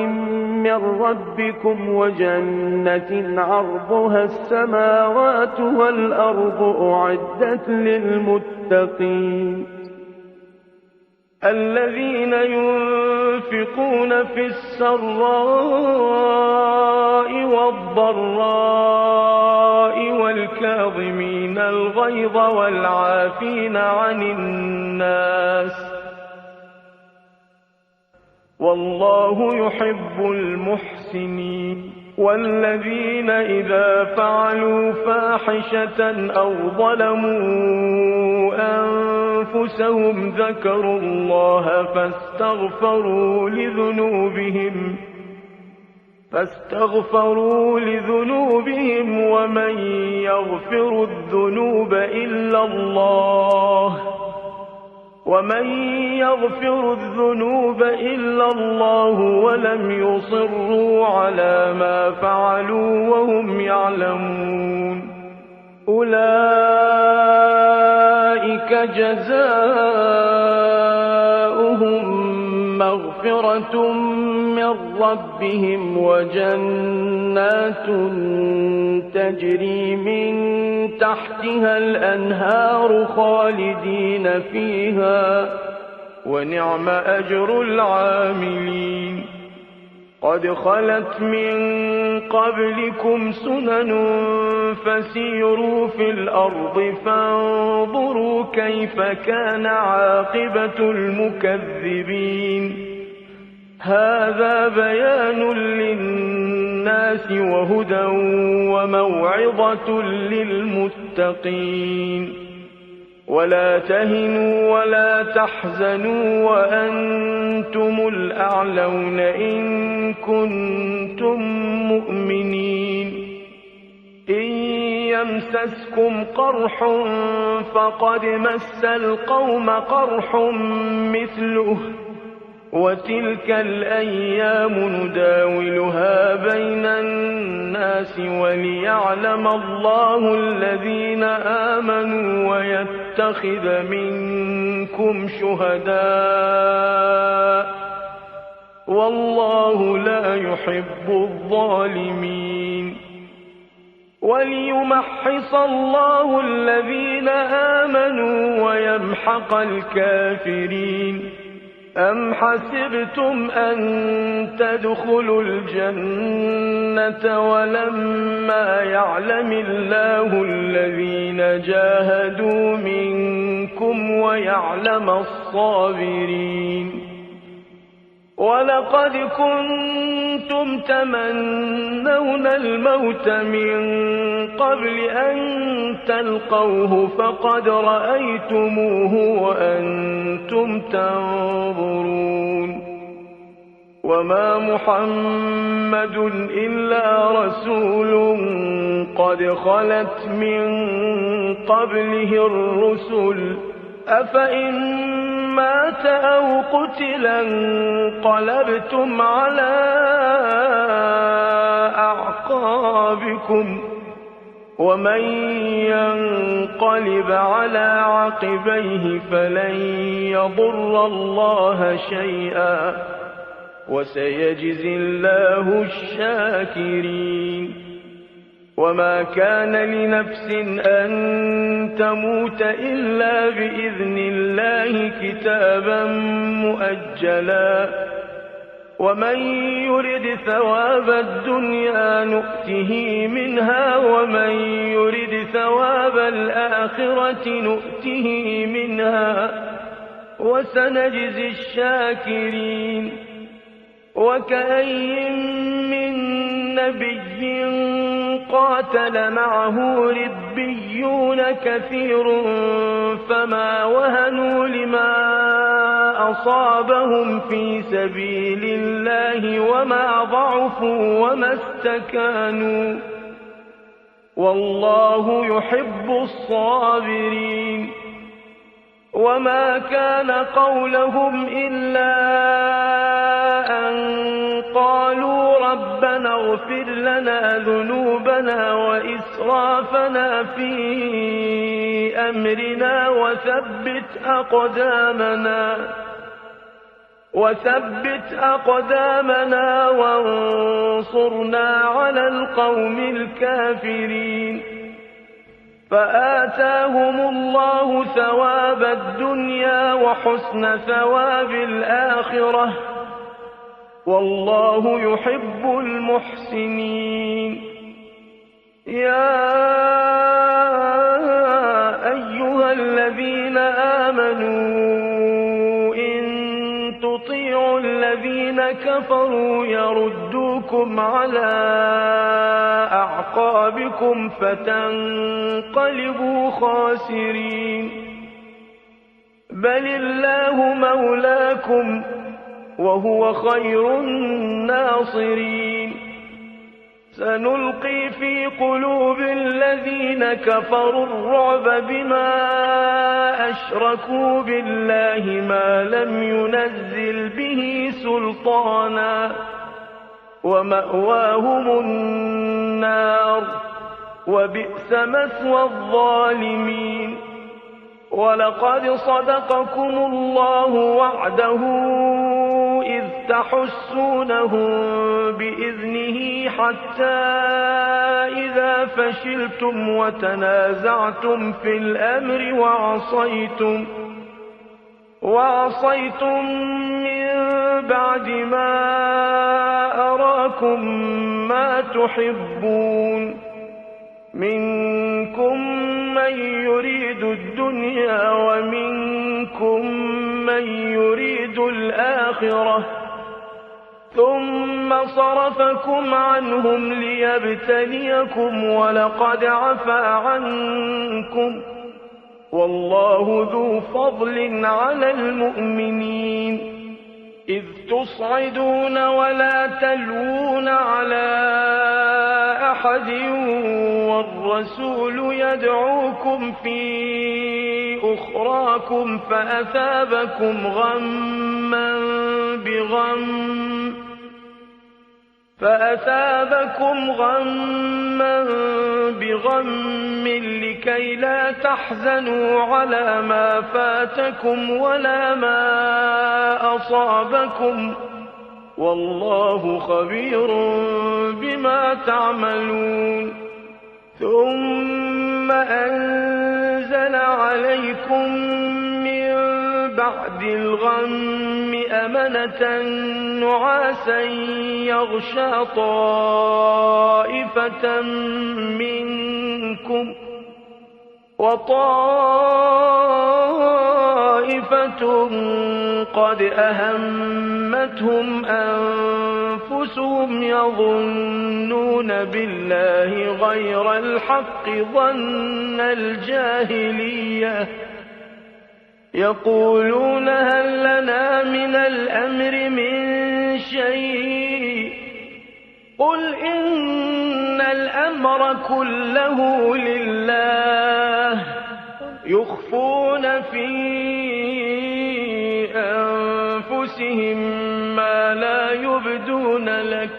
من ربكم وجنة عرضها السماوات والأرض أعدت للمتقين، الذين ينفقون في السراء والضراء والكاظمين الغيظ والعافين عن الناس، والله يحب المحسنين. والذين إذا فعلوا فاحشة أو ظلموا أنفسهم ذكروا الله فاستغفروا لذنوبهم ومن يغفر الذنوب إلا الله، ومن يغفر الذنوب إلا الله ولم يصروا على ما فعلوا وهم يعلمون أولئك جزاؤهم مغفرة من ربهم وجنات تجري من تحتها الأنهار خالدين فيها ونعم أجر العاملين قد خلت من قبلكم سنن فسيروا في الأرض فانظروا كيف كان عاقبة المكذبين هذا بيان للناس وهدى وموعظة للمتقين ولا تهنوا ولا تحزنوا وأنتم الأعلون إن كنتم مؤمنين إن يمسسكم قرح فقد مس القوم قرح مثله وتلك الأيام نداولها بين الناس وليعلم الله الذين آمنوا ويتخذ منكم شهداء والله لا يحب الظالمين وليمحص الله الذين آمنوا ويمحق الكافرين أم حسبتم أن تدخلوا الجنة ولما يعلم الله الذين جاهدوا منكم ويعلم الصابرين ولقد كنتم تمنون الموت من قبل أن تلقوه فقد رأيتموه وأنتم تنظرون وما محمد إلا رسول قد خلت من قبله الرسل أفإن مات أو قتل انقلبتم على أعقابكم ومن ينقلب على عقبيه فلن يضر الله شيئا وسيجزي الله الشاكرين وما كان لنفس أن تموت إلا بإذن الله كتابا مؤجلا ومن يرد ثواب الدنيا نؤته منها ومن يرد ثواب الآخرة نؤته منها وسنجزي الشاكرين وكأي من نبي قاتل معه ربيون كثير فما وهنوا لما أصابهم في سبيل الله وما ضعفوا وما استكانوا والله يحب الصابرين وما كان قولهم إلا أن قالوا ربنا اغفر لنا ذنوبنا وإسرافنا في أمرنا وثبت أقدامنا وانصرنا على القوم الكافرين فآتاهم الله ثواب الدنيا وحسن ثواب الآخرة والله يحب المحسنين يا أيها الذين آمنوا إن تطيعوا الذين كفروا يردوكم على أعقابكم فتنقلبوا خاسرين بل الله مولاكم وهو خير الناصرين سنلقي في قلوب الذين كفروا الرعب بما أشركوا بالله ما لم ينزل به سلطانا ومأواهم النار وبئس مثوى الظالمين. ولقد صدقكم الله وعده إذ تحسونهم بإذنه حتى إذا فشلتم وتنازعتم في الأمر وعصيتم من بعد ما أراكم ما تحبون منكم من يريد الدنيا ومنكم من يريد الآخرة ثم صرفكم عنهم ليبتليكم ولقد عفا عنكم والله ذو فضل على المؤمنين. إذ تصعدون ولا تلوون على أحد والرسول يدعوكم في أخراكم فأثابكم غما بغم لكي لا تحزنوا على ما فاتكم ولا ما أصابكم والله خبير بما تعملون. ثم أنزل عليكم من بعد الغم أمنة نعاسا يغشى طائفة منكم وطائفة قد أهمتهم أنفسهم يظنون بالله غير الحق ظن الجاهلية يقولون هل لنا من الأمر من شيء قل إن الأمر كله لله يخفون في أنفسهم ما لا يبدون لك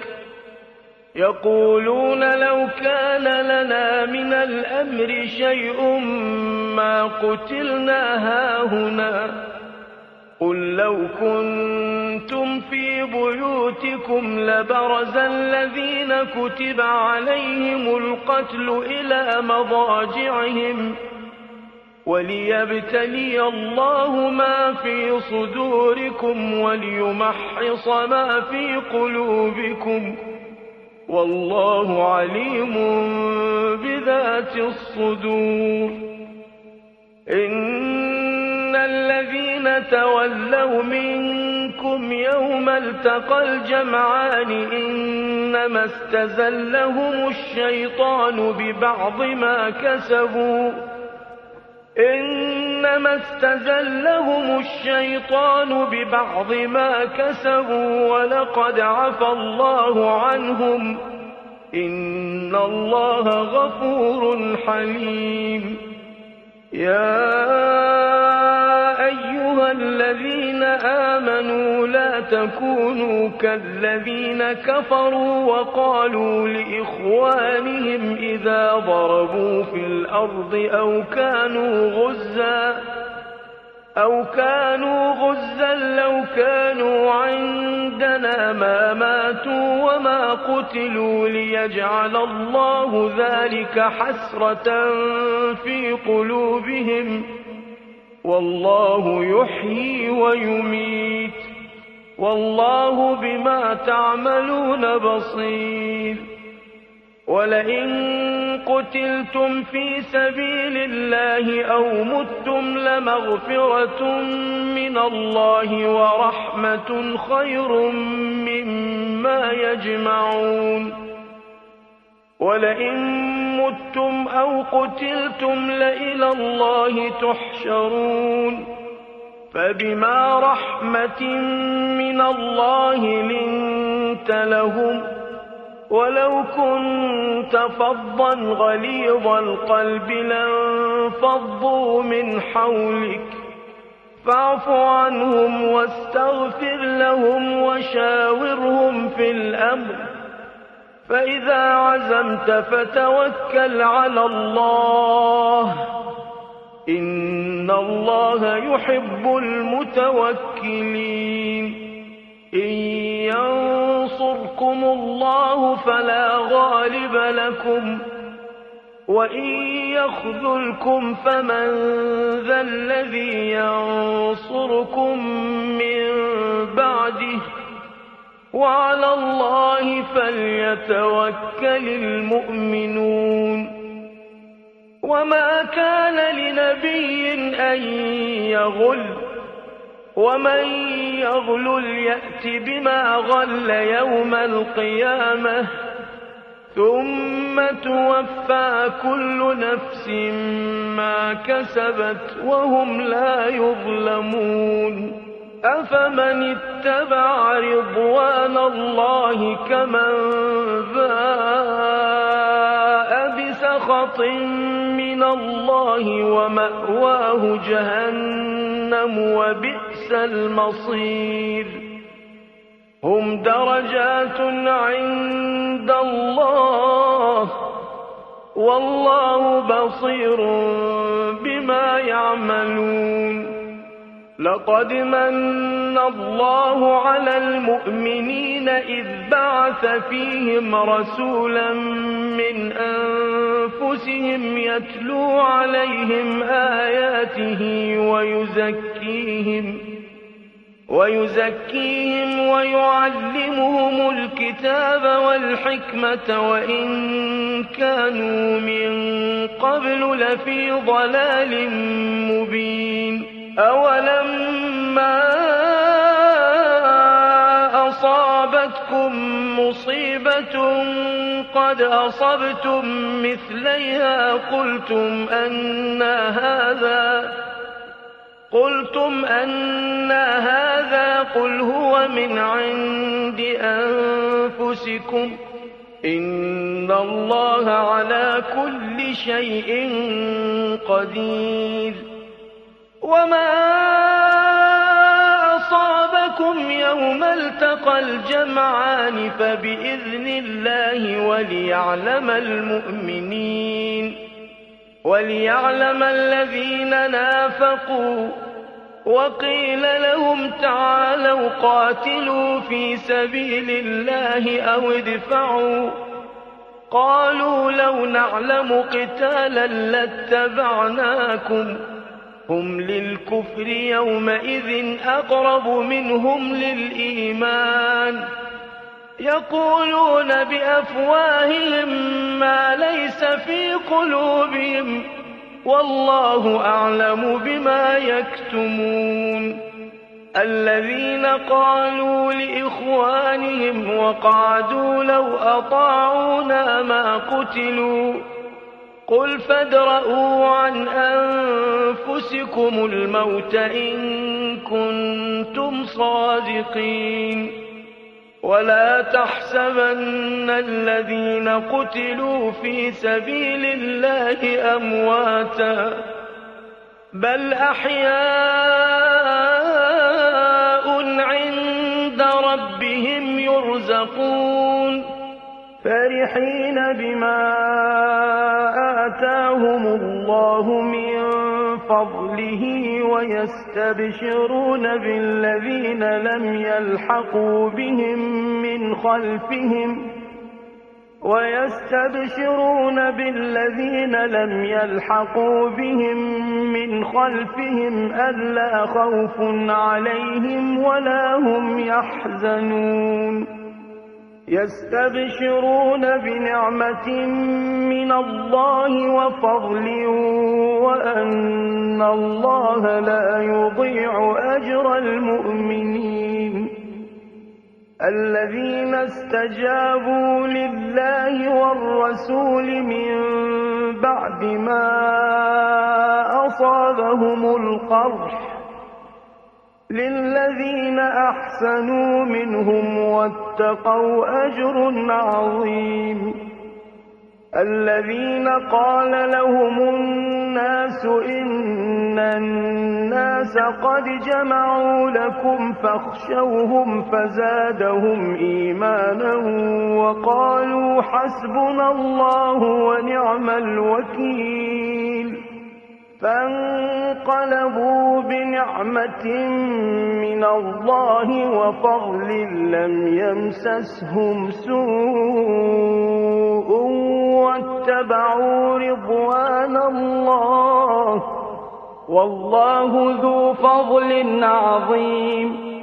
يقولون لو كان لنا من الأمر شيء ما قتلنا هاهنا قل لو كنتم في بيوتكم لبرز الذين كتب عليهم القتل إلى مضاجعهم وليبتلي الله ما في صدوركم وليمحص ما في قلوبكم والله عليم بذات الصدور. إن الذين تولوا منكم يوم التقى الجمعان إنما استزلهم الشيطان ببعض ما كسبوا ولقد عفا الله عنهم إن الله غفور حليم. يا أيها الذين آمنوا لا تكونوا كالذين كفروا وقالوا لإخوانهم إذا ضربوا في الأرض أو كانوا غزا لو كانوا عندنا ما ماتوا وما قتلوا ليجعل الله ذلك حسرة في قلوبهم والله يحيي ويميت والله بما تعملون بصير. ولئن قتلتم في سبيل الله أو متم لمغفرة من الله ورحمة خير مما يجمعون. ولئن متم أو قتلتم لإلى الله تحشرون. فبما رحمة من الله لنت لهم ولو كنت فظا غليظ القلب لانفضوا من حولك فاعف عنهم واستغفر لهم وشاورهم في الأمر فإذا عزمت فتوكل على الله إن الله يحب المتوكلين إن ينصركم الله فلا غالب لكم وإن يخذلكم فمن ذا الذي ينصركم من بعده وعلى الله فليتوكل المؤمنون وما كان لنبي أن يغل ومن يغلل يأت بما غل يوم القيامة ثم توفى كل نفس ما كسبت وهم لا يظلمون أفمن اتبع رضوان الله كمن باء بسخط من الله ومأواه جهنم وبئس المصير هم درجات عند الله والله بصير بما يعملون لقد من الله على المؤمنين إذ بعث فيهم رسولا من أنفسهم يتلو عليهم آياته ويزكيهم ويعلمهم الكتاب والحكمة وإن كانوا من قبل لفي ضلال مبين أولما أصابتكم مصيبة قد أصبتم مثليها قلتم أن هذا قل هو من عند أنفسكم إن الله على كل شيء قدير وما أصابكم يوم التقى الجمعان فبإذن الله وليعلم الذين نافقوا وقيل لهم تعالوا قاتلوا في سبيل الله أو ادفعوا قالوا لو نعلم قتالا لاتبعناكم هم للكفر يومئذ أقرب منهم للإيمان يقولون بأفواههم ما ليس في قلوبهم والله أعلم بما يكتمون الذين قالوا لإخوانهم وقعدوا لو أطاعونا ما قتلوا قل فادرءوا عن أنفسكم الموت إن كنتم صادقين ولا تحسبن الذين قتلوا في سبيل الله أمواتا بل أحياء عند ربهم يرزقون فرحين بما آتاهم الله من فضله ويستبشرون بالذين لم يلحقوا بهم من خلفهم ألا خوف عليهم ولا هم يحزنون يستبشرون بنعمة من الله وفضل وأن الله لا يضيع أجر المؤمنين الذين استجابوا لله والرسول من بعد ما أصابهم القرح للذين أحسنوا منهم واتقوا أجر عظيم. الذين قال لهم الناس إن الناس قد جمعوا لكم فاخشوهم فزادهم إيمانا وقالوا حسبنا الله ونعم الوكيل. فانقلبوا بنعمة من الله وفضل لم يمسسهم سوء واتبعوا رضوان الله والله ذو فضل عظيم.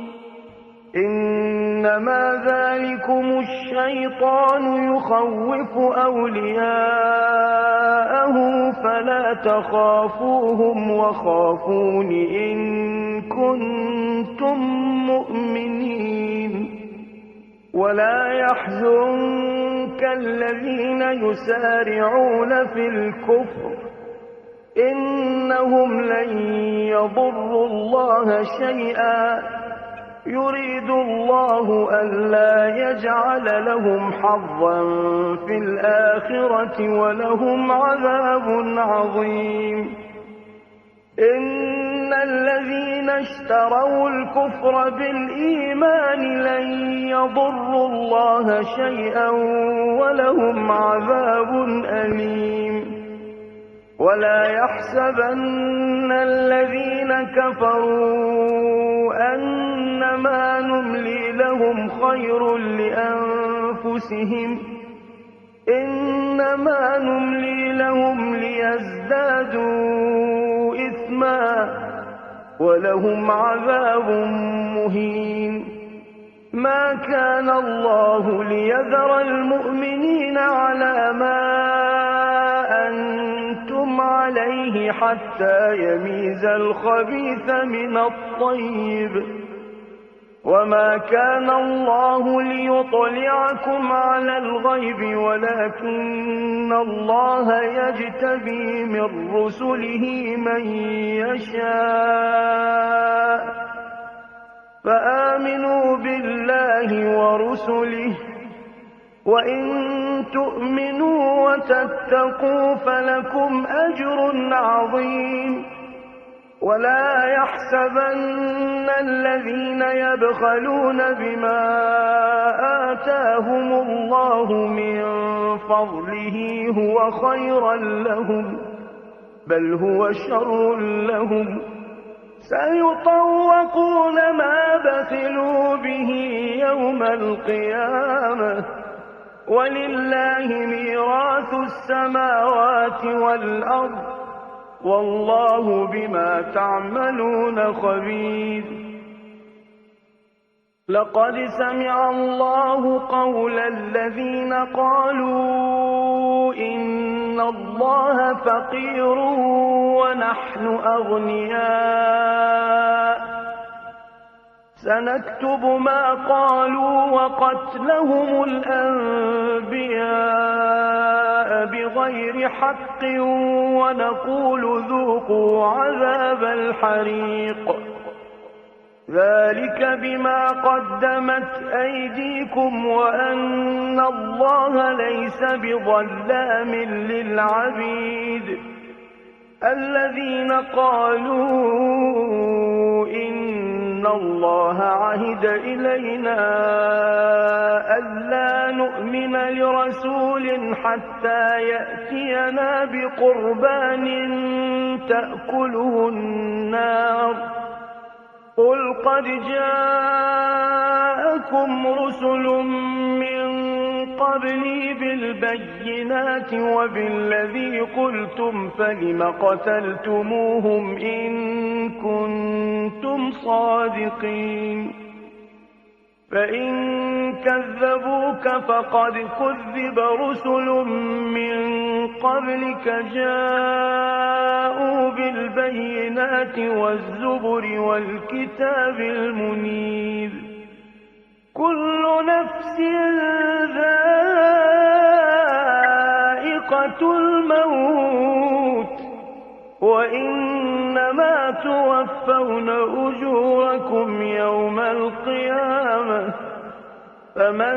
إنما ذلكم الشيطان يخوف أولياءه فلا تخافوهم وخافون إن كنتم مؤمنين. ولا يحزنك الذين يسارعون في الكفر إنهم لن يضروا الله شيئا يريد الله ألا يجعل لهم حظا في الآخرة ولهم عذاب عظيم. إن الذين اشتروا الكفر بالإيمان لن يضروا الله شيئا ولهم عذاب أليم. ولا يحسبن الذين كفروا أنما نملي لهم خير لأنفسهم إنما نملي لهم ليزدادوا إثما ولهم عذاب مهين. ما كان الله ليذر المؤمنين على ما أنتم عليه حتى يميز الخبيث من الطيب وما كان الله ليطلعكم على الغيب ولكن الله يجتبي من رسله من يشاء. فآمنوا بالله ورسله وإن تؤمنوا وتتقوا فلكم أجر عظيم. ولا يحسبن الذين يبخلون بما آتاهم الله من فضله هو خيرا لهم بل هو شر لهم سيطوقون ما بخلوا به يوم القيامة ولله ميراث السماوات والأرض والله بما تعملون خبير. لقد سمع الله قول الذين قالوا إن الله فقير ونحن أغنياء سنكتب ما قالوا وقتلهم الأنبياء بغير حق ونقول ذوقوا عذاب الحريق ذلك بما قدمت أيديكم وأن الله ليس بظلام للعبيد. الذين قالوا إن الله عهد إلينا ألا نؤمن لرسول حتى يأتينا بقربان تأكله النار قل قد جاءكم رسل من قبلي بالبينات وبالذي قلتم فلم قتلتموهم إن كنتم صادقين. فإن كذبوك فقد كذب رسل من قبلك جاءوا بالبينات والزبر والكتاب المنير. كل نفس ذائقة الموت وإنما توفون أجوركم يوم القيامة فمن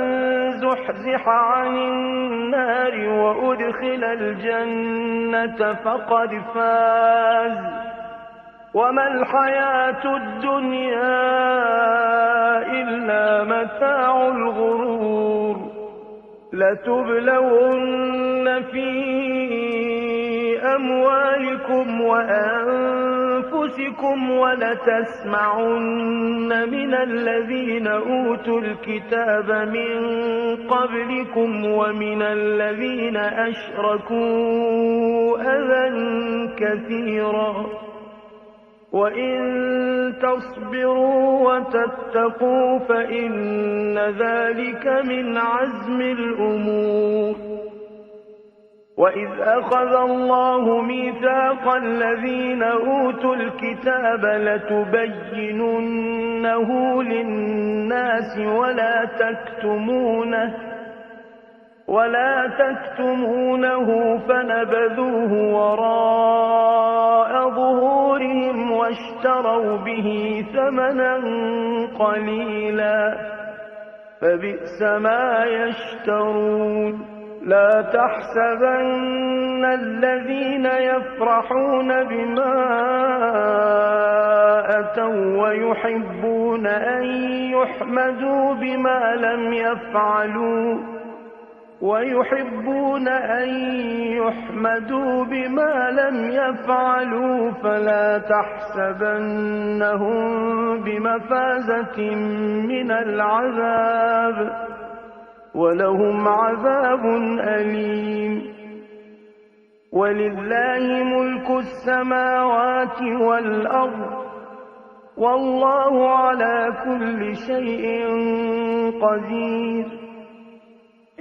زحزح عن النار وأدخل الجنة فقد فاز وما الحياة الدنيا إلا متاع الغرور لتبلون في أموالكم وأنفسكم ولتسمعن من الذين أوتوا الكتاب من قبلكم ومن الذين أشركوا أذى كثيرا وإن تصبروا وتتقوا فإن ذلك من عزم الأمور وإذ أخذ الله ميثاق الذين أوتوا الكتاب لتبيننه للناس ولا تكتمونه فنبذوه وراء ظهورهم واشتروا به ثمنا قليلا فبئس ما يشترون لا تحسبن الذين يفرحون بما أتوا ويحبون أن يحمدوا بما لم يفعلوا فلا تحسبنهم بمفازة من العذاب ولهم عذاب أليم ولله ملك السماوات والأرض والله على كل شيء قدير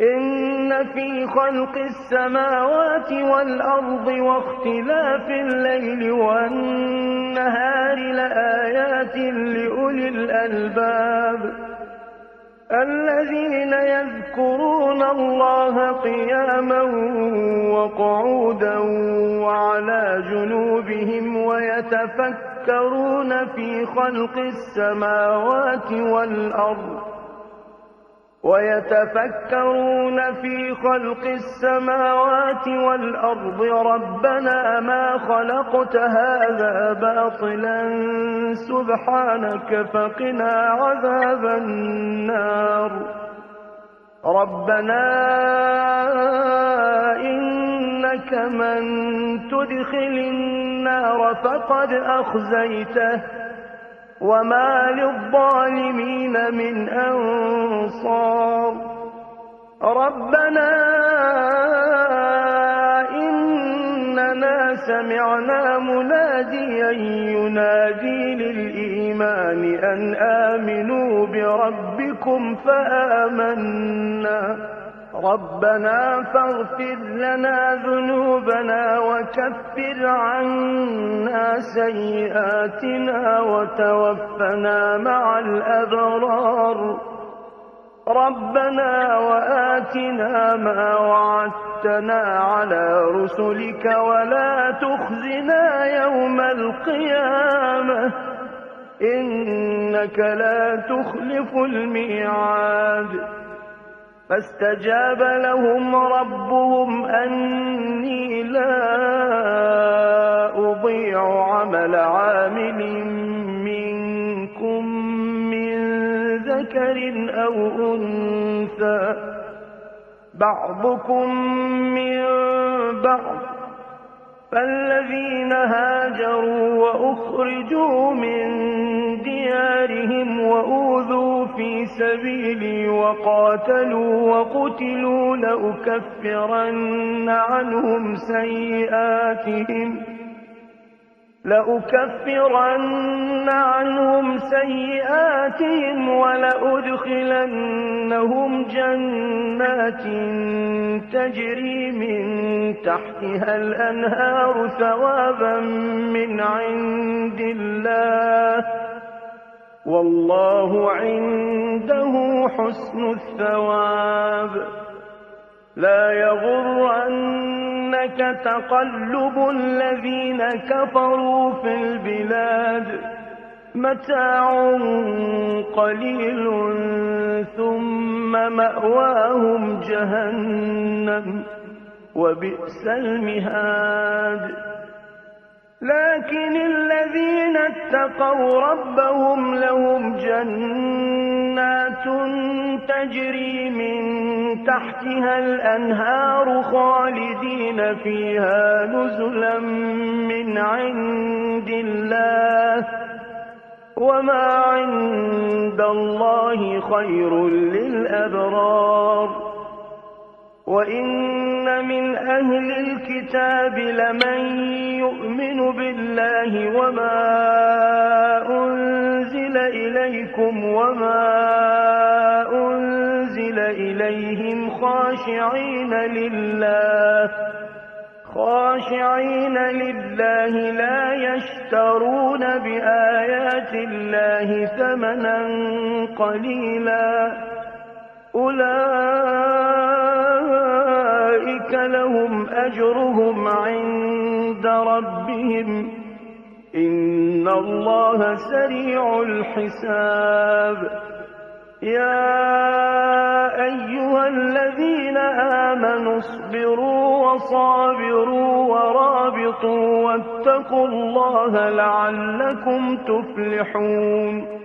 إن في خلق السماوات والأرض واختلاف الليل والنهار لآيات لأولي الألباب الذين يذكرون الله قياما وقعودا وعلى جنوبهم ويتفكرون في خلق السماوات والأرض ربنا ما خلقت هذا باطلا سبحانك فقنا عذاب النار ربنا إنك من تدخل النار فقد أخزيته وما للظالمين من أنصار ربنا إننا سمعنا مناديا ينادي للإيمان أن آمنوا بربكم فآمنا ربنا فاغفر لنا ذنوبنا وكفر عنا سيئاتنا وتوفنا مع الأبرار ربنا وآتنا ما وعدتنا على رسلك ولا تخزنا يوم القيامة إنك لا تخلف الميعاد فاستجاب لهم ربهم أني لا أضيع عمل عامل منكم من ذكر أو أنثى بعضكم من بعض فالذين هاجروا وأخرجوا من ديارهم وأوذوا في سبيلي وقاتلوا وقتلوا لأكفرن عنهم سيئاتهم ولأدخلنهم جنات تجري من تحتها الأنهار ثوابا من عند الله والله عنده حسن الثواب لا يغرنك تقلب الذين كفروا في البلاد متاع قليل ثم مأواهم جهنم وبئس المهاد لكن الذين اتقوا ربهم لهم جنات تجري من تحتها الأنهار خالدين فيها نزلا من عند الله وما عند الله خير للأبرار وإن من أهل الكتاب لمن يؤمن بالله وما أنزل إليكم وما أنزل إليهم خاشعين لله لا يشترون بآيات الله ثمنا قليلا أولئك لهم أجرهم عند ربهم إن الله سريع الحساب يا أيها الذين آمنوا اصبروا وصابروا ورابطوا واتقوا الله لعلكم تفلحون